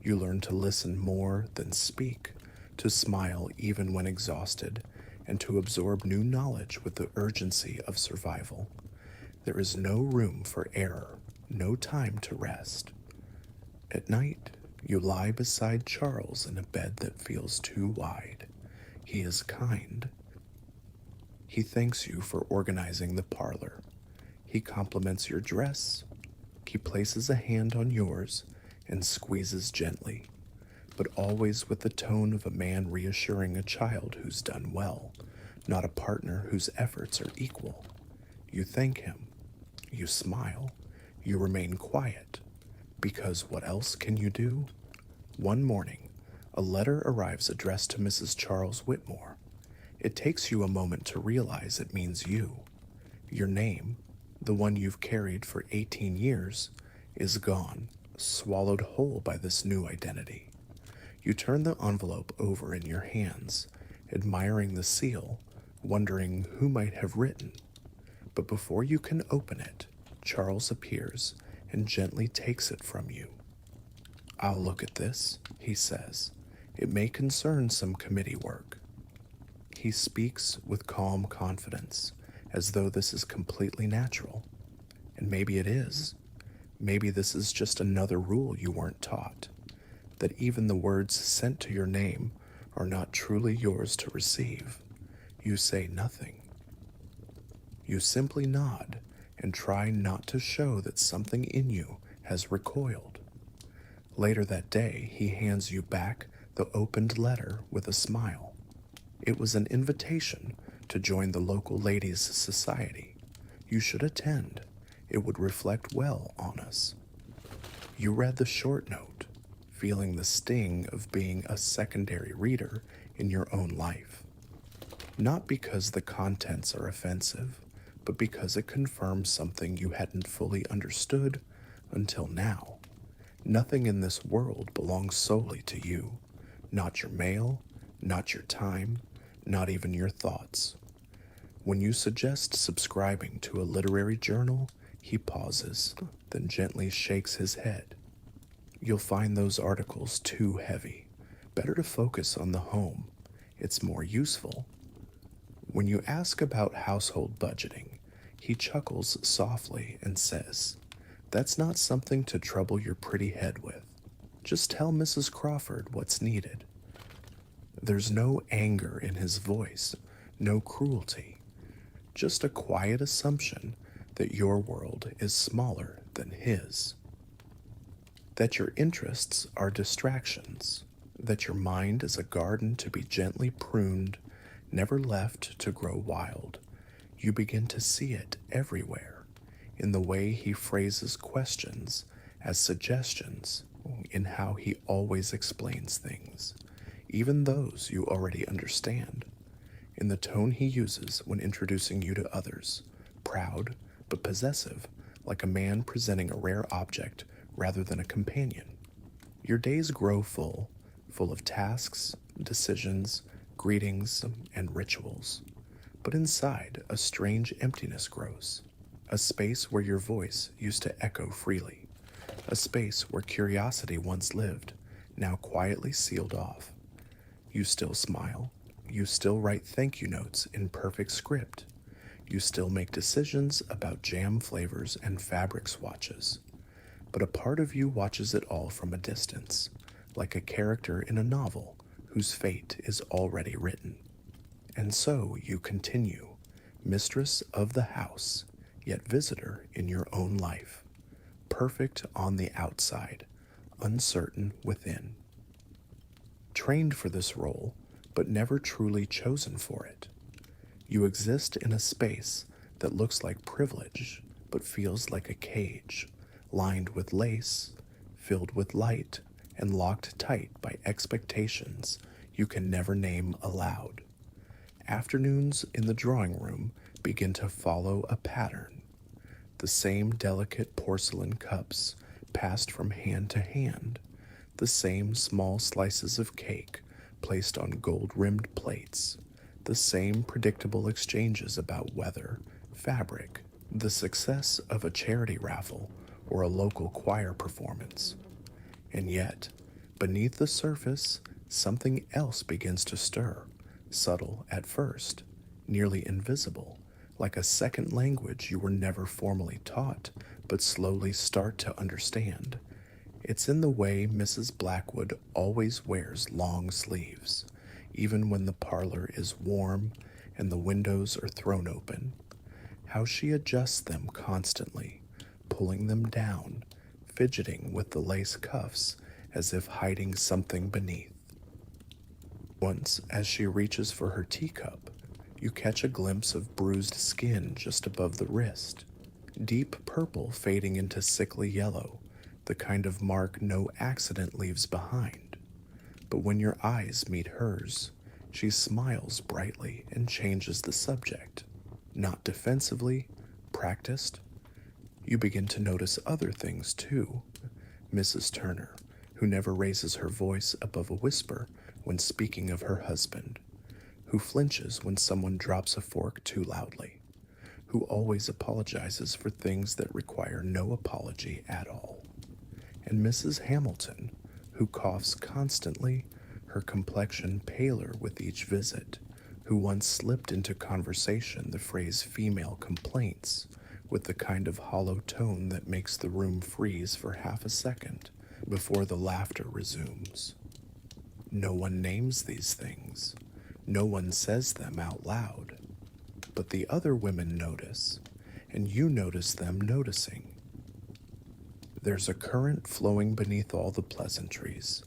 You learn to listen more than speak, to smile even when exhausted, and to absorb new knowledge with the urgency of survival. There is no room for error, no time to rest. At night, you lie beside Charles in a bed that feels too wide. He is kind. He thanks you for organizing the parlor. He compliments your dress. He places a hand on yours and squeezes gently, but always with the tone of a man reassuring a child who's done well, not a partner whose efforts are equal. You thank him. You smile. You remain quiet. Because what else can you do? One morning, a letter arrives addressed to Mrs. Charles Whitmore. It takes you a moment to realize it means you. Your name, the one you've carried for 18 years, is gone, swallowed whole by this new identity. You turn the envelope over in your hands, admiring the seal, wondering who might have written. But before you can open it, Charles appears and gently takes it from you. "I'll look at this," he says. "It may concern some committee work." He speaks with calm confidence, as though this is completely natural. And maybe it is. Maybe this is just another rule you weren't taught, that even the words sent to your name are not truly yours to receive. You say nothing. You simply nod and try not to show that something in you has recoiled. Later that day, he hands you back the opened letter with a smile. It was an invitation to join the local ladies' society. You should attend. It would reflect well on us. You read the short note, feeling the sting of being a secondary reader in your own life. Not because the contents are offensive, but because it confirms something you hadn't fully understood until now. Nothing in this world belongs solely to you. Not your mail, not your time, not even your thoughts. When you suggest subscribing to a literary journal, he pauses, then gently shakes his head. You'll find those articles too heavy. Better to focus on the home. It's more useful. When you ask about household budgeting, he chuckles softly and says, "That's not something to trouble your pretty head with. Just tell Mrs. Crawford what's needed." There's no anger in his voice, no cruelty, just a quiet assumption that your world is smaller than his. That your interests are distractions, that your mind is a garden to be gently pruned, never left to grow wild. You begin to see it everywhere, in the way he phrases questions as suggestions, in how he always explains things, even those you already understand, in the tone he uses when introducing you to others, proud but possessive, like a man presenting a rare object rather than a companion. Your days grow full of tasks, decisions, greetings, and rituals. But inside, a strange emptiness grows, a space where your voice used to echo freely, a space where curiosity once lived, now quietly sealed off. You still smile, you still write thank you notes in perfect script, you still make decisions about jam flavors and fabric swatches. But a part of you watches it all from a distance, like a character in a novel whose fate is already written. And so you continue, mistress of the house, yet visitor in your own life, perfect on the outside, uncertain within. Trained for this role, but never truly chosen for it. You exist in a space that looks like privilege, but feels like a cage, lined with lace, filled with light, and locked tight by expectations you can never name aloud. Afternoons in the drawing room begin to follow a pattern. The same delicate porcelain cups passed from hand to hand, the same small slices of cake placed on gold-rimmed plates, the same predictable exchanges about weather, fabric, the success of a charity raffle, or a local choir performance. And yet, beneath the surface, something else begins to stir, subtle at first, nearly invisible, like a second language you were never formally taught, but slowly start to understand. It's in the way Mrs. Blackwood always wears long sleeves, even when the parlor is warm and the windows are thrown open. How she adjusts them constantly, pulling them down, fidgeting with the lace cuffs as if hiding something beneath. Once, as she reaches for her teacup, you catch a glimpse of bruised skin just above the wrist, deep purple fading into sickly yellow, the kind of mark no accident leaves behind. But when your eyes meet hers, She smiles brightly and changes the subject. Not defensively, practiced. You begin to notice other things too. Mrs. Turner, who never raises her voice above a whisper when speaking of her husband, who flinches when someone drops a fork too loudly, who always apologizes for things that require no apology at all, and Mrs. Hamilton, who coughs constantly, her complexion paler with each visit, who once slipped into conversation the phrase female complaints with the kind of hollow tone that makes the room freeze for half a second before the laughter resumes. No one names these things. No one says them out loud. But the other women notice, and you notice them noticing. There's a current flowing beneath all the pleasantries,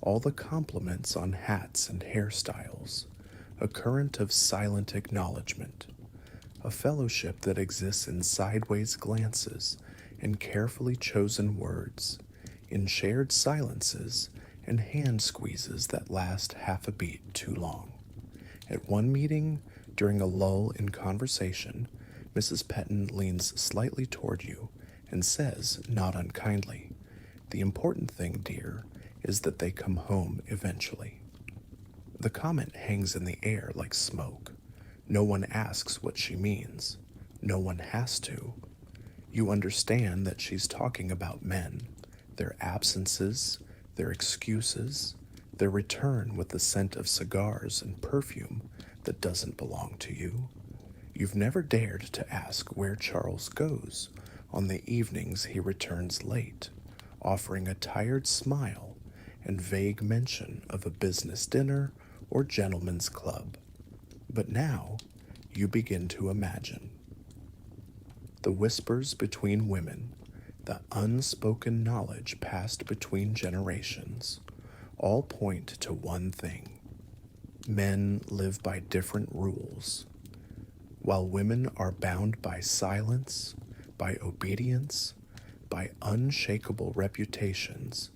all the compliments on hats and hairstyles, a current of silent acknowledgement, a fellowship that exists in sideways glances and carefully chosen words, in shared silences and hand squeezes that last half a beat too long. At one meeting, during a lull in conversation, Mrs. Petton leans slightly toward you and says, not unkindly, "The important thing, dear, is that they come home eventually." The comment hangs in the air like smoke. No one asks what she means. No one has to. You understand that she's talking about men, their absences, their excuses, their return with the scent of cigars and perfume that doesn't belong to you. You've never dared to ask where Charles goes on the evenings he returns late, offering a tired smile and vague mention of a business dinner or gentleman's club. But now you begin to imagine. The whispers between women, the unspoken knowledge passed between generations, all point to one thing. Men live by different rules. While women are bound by silence, by obedience, by unshakable reputations,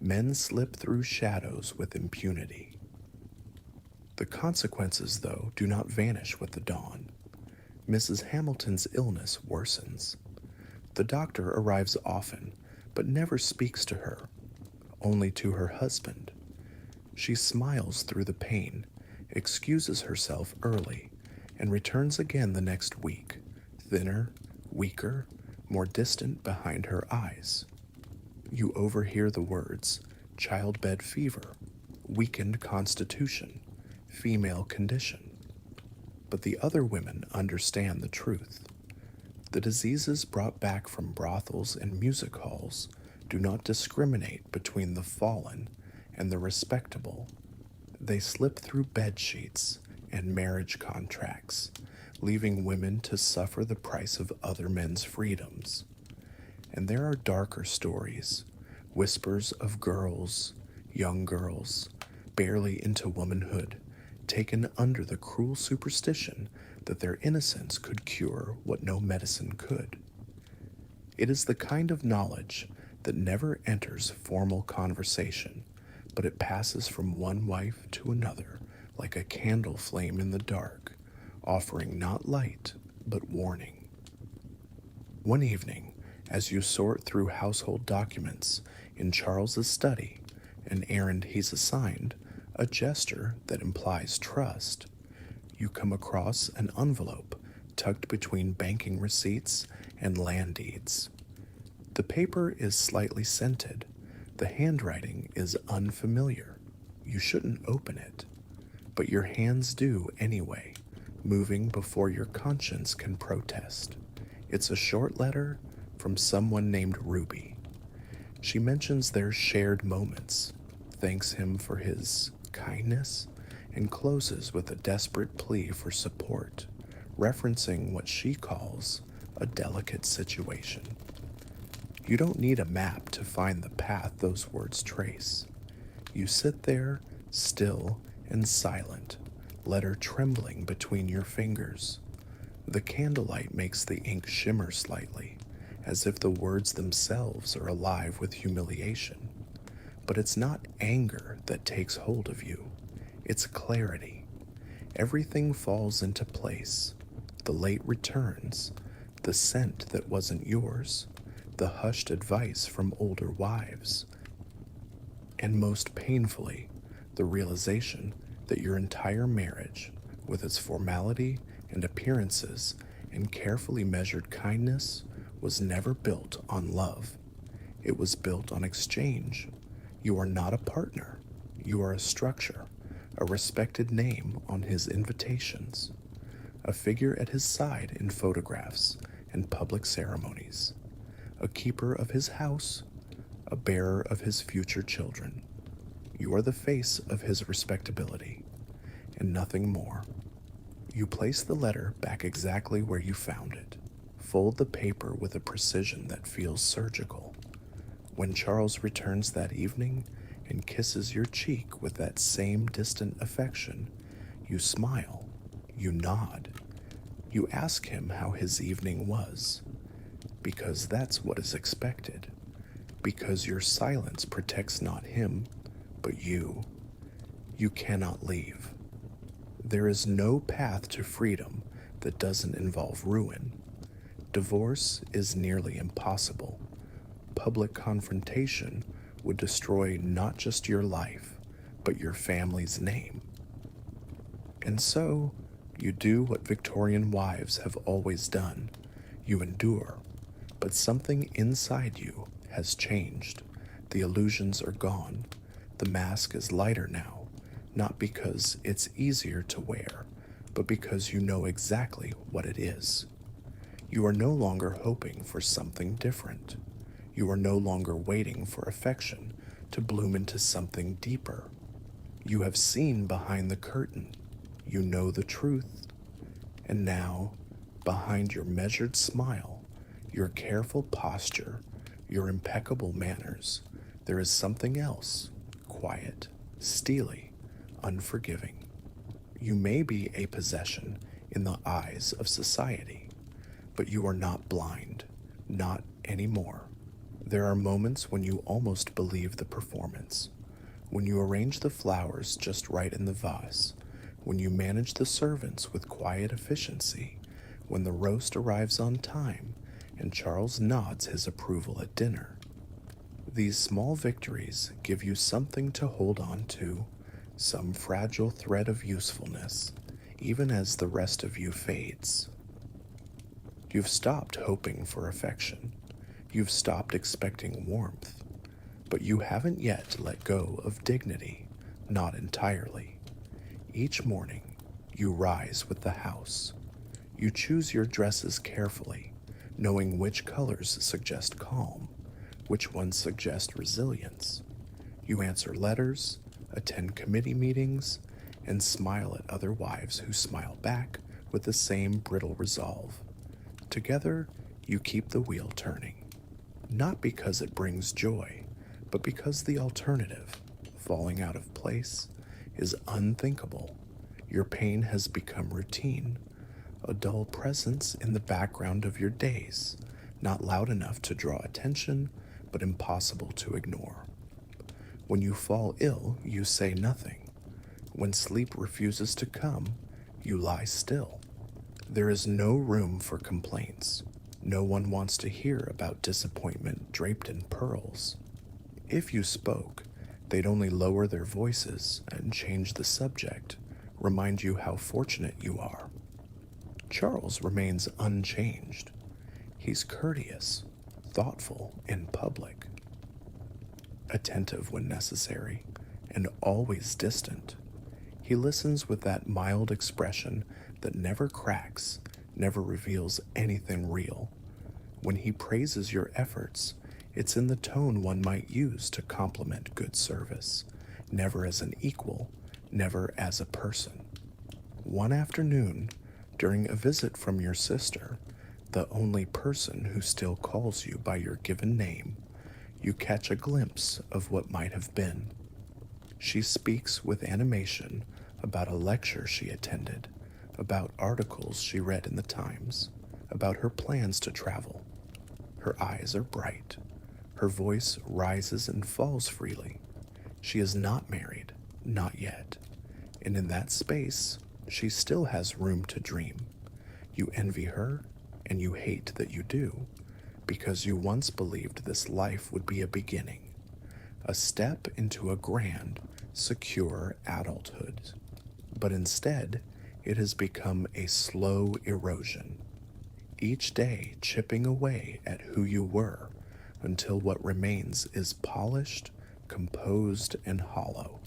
men slip through shadows with impunity. The consequences, though, do not vanish with the dawn. Mrs. Hamilton's illness worsens. The doctor arrives often, but never speaks to her, only to her husband. She smiles through the pain, excuses herself early, and returns again the next week, thinner, weaker, more distant behind her eyes. You overhear the words, childbed fever, weakened constitution, female condition. But the other women understand the truth. The diseases brought back from brothels and music halls do not discriminate between the fallen and the respectable. They slip through bed sheets and marriage contracts, leaving women to suffer the price of other men's freedoms. And there are darker stories, whispers of girls, young girls, barely into womanhood, taken under the cruel superstition that their innocence could cure what no medicine could. It is the kind of knowledge that never enters formal conversation, but it passes from one wife to another like a candle flame in the dark, offering not light, but warning. One evening, as you sort through household documents in Charles's study, an errand he's assigned, a gesture that implies trust, you come across an envelope tucked between banking receipts and land deeds. The paper is slightly scented. The handwriting is unfamiliar. You shouldn't open it, but your hands do anyway, moving before your conscience can protest. It's a short letter from someone named Ruby. She mentions their shared moments, thanks him for his kindness, and closes with a desperate plea for support, referencing what she calls a delicate situation. You don't need a map to find the path those words trace. You sit there, still and silent, letter trembling between your fingers. The candlelight makes the ink shimmer slightly, as if the words themselves are alive with humiliation. But it's not anger that takes hold of you. It's clarity, Everything falls into place. The late returns, the scent that wasn't yours, the hushed advice from older wives, and most painfully, the realization that your entire marriage, with its formality and appearances and carefully measured kindness, was never built on love. It was built on exchange. You are not a partner. You are a structure, a respected name on his invitations, a figure at his side in photographs and public ceremonies, a keeper of his house, a bearer of his future children. You are the face of his respectability, and nothing more. You place the letter back exactly where you found it. Fold the paper with a precision that feels surgical. When Charles returns that evening and kisses your cheek with that same distant affection, you smile, you nod, you ask him how his evening was, because that's what is expected, because your silence protects not him, but you. You cannot leave. There is no path to freedom that doesn't involve ruin. Divorce is nearly impossible. Public confrontation would destroy not just your life, but your family's name. And so, you do what Victorian wives have always done. You endure, but something inside you has changed. The illusions are gone. The mask is lighter now, not because it's easier to wear, but because you know exactly what it is. You are no longer hoping for something different. You are no longer waiting for affection to bloom into something deeper. You have seen behind the curtain. You know the truth. And now, behind your measured smile, your careful posture, your impeccable manners, there is something else, quiet, steely, unforgiving. You may be a possession in the eyes of society, but you are not blind, not anymore. There are moments when you almost believe the performance, when you arrange the flowers just right in the vase, when you manage the servants with quiet efficiency, when the roast arrives on time and Charles nods his approval at dinner. These small victories give you something to hold on to, some fragile thread of usefulness, even as the rest of you fades. You've stopped hoping for affection. You've stopped expecting warmth. But you haven't yet let go of dignity, not entirely. Each morning, you rise with the house. You choose your dresses carefully, knowing which colors suggest calm, which ones suggest resilience. You answer letters, attend committee meetings, and smile at other wives who smile back with the same brittle resolve. Together, you keep the wheel turning, not because it brings joy, but because the alternative, falling out of place, is unthinkable. Your pain has become routine, a dull presence in the background of your days, not loud enough to draw attention, but impossible to ignore. When you fall ill, you say nothing. When sleep refuses to come, you lie still. There is no room for complaints. No one wants to hear about disappointment draped in pearls. If you spoke, they'd only lower their voices and change the subject, remind you how fortunate you are. Charles remains unchanged. He's courteous, thoughtful in public, attentive when necessary, and always distant. He listens with that mild expression that never cracks, never reveals anything real. When he praises your efforts, it's in the tone one might use to compliment good service, never as an equal, never as a person. One afternoon, during a visit from your sister, the only person who still calls you by your given name, you catch a glimpse of what might have been. She speaks with animation about a lecture she attended, about articles she read in the Times, about her plans to travel. Her eyes are bright. Her voice rises and falls freely. She is not married, not yet. And in that space, She still has room to dream. You envy her, and you hate that you do, because you once believed this life would be a beginning, a step into a grand, secure adulthood. But instead, it has become a slow erosion, each day chipping away at who you were until what remains is polished, composed, and hollow.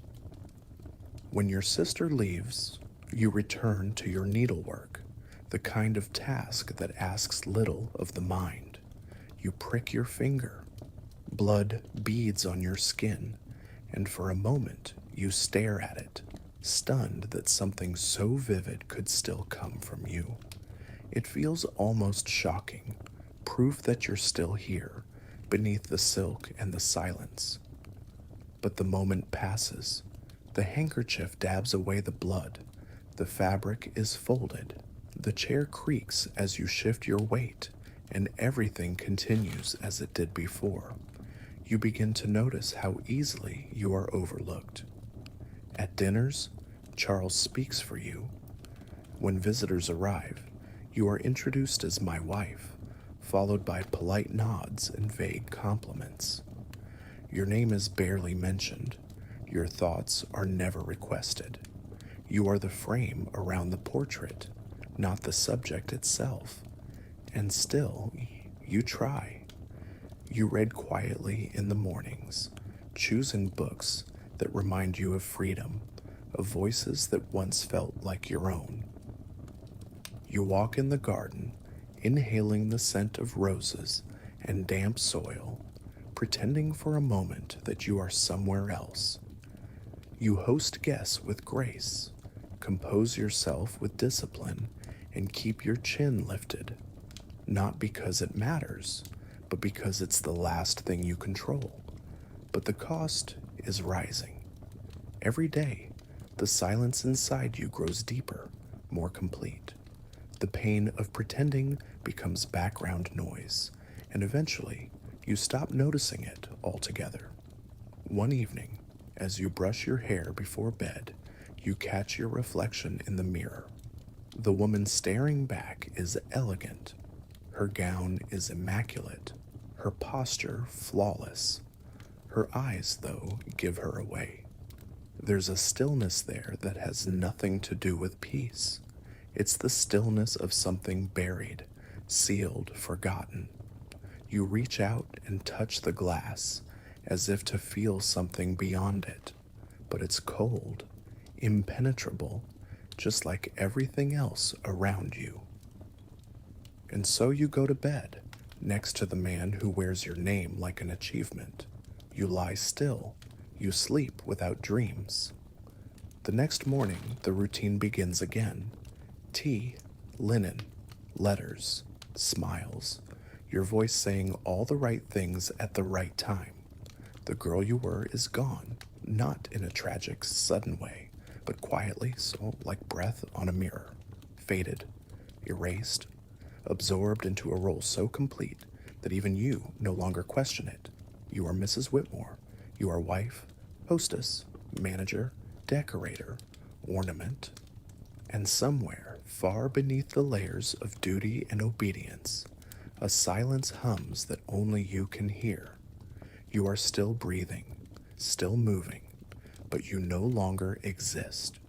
When your sister leaves, you return to your needlework, the kind of task that asks little of the mind. You prick your finger, blood beads on your skin, and for a moment you stare at it, stunned that something so vivid could still come from you. It feels almost shocking, proof that you're still here, beneath the silk and the silence. But the moment passes. The handkerchief dabs away the blood. The fabric is folded. The chair creaks as you shift your weight, and everything continues as it did before. You begin to notice how easily you are overlooked. At dinners, Charles speaks for you. When visitors arrive, you are introduced as my wife, followed by polite nods and vague compliments. Your name is barely mentioned. Your thoughts are never requested. You are the frame around the portrait, not the subject itself. And still, you try. You read quietly in the mornings, choosing books that remind you of freedom, of voices that once felt like your own. You walk in the garden, inhaling the scent of roses and damp soil, pretending for a moment that you are somewhere else. You host guests with grace, compose yourself with discipline, and keep your chin lifted, not because it matters, but because it's the last thing you control. But the cost is rising. Every day, the silence inside you grows deeper, more complete. The pain of pretending becomes background noise, and eventually, you stop noticing it altogether. One evening, as you brush your hair before bed, you catch your reflection in the mirror. The woman staring back is elegant. Her gown is immaculate, her posture flawless. Her eyes, though, give her away. There's a stillness there that has nothing to do with peace. It's the stillness of something buried, sealed, forgotten. You reach out and touch the glass, as if to feel something beyond it, but it's cold, impenetrable, just like everything else around you. And so you go to bed, next to the man who wears your name like an achievement. You lie still, you sleep without dreams. The next morning, the routine begins again. Tea, linen, letters, smiles, your voice saying all the right things at the right time. The girl you were is gone, not in a tragic, sudden way, but quietly, so like breath on a mirror, faded, erased, absorbed into a role so complete that even you no longer question it. You are Mrs. Whitmore. You are wife, hostess, manager, decorator, ornament. And somewhere, far beneath the layers of duty and obedience, a silence hums that only you can hear. You are still breathing, still moving, but you no longer exist.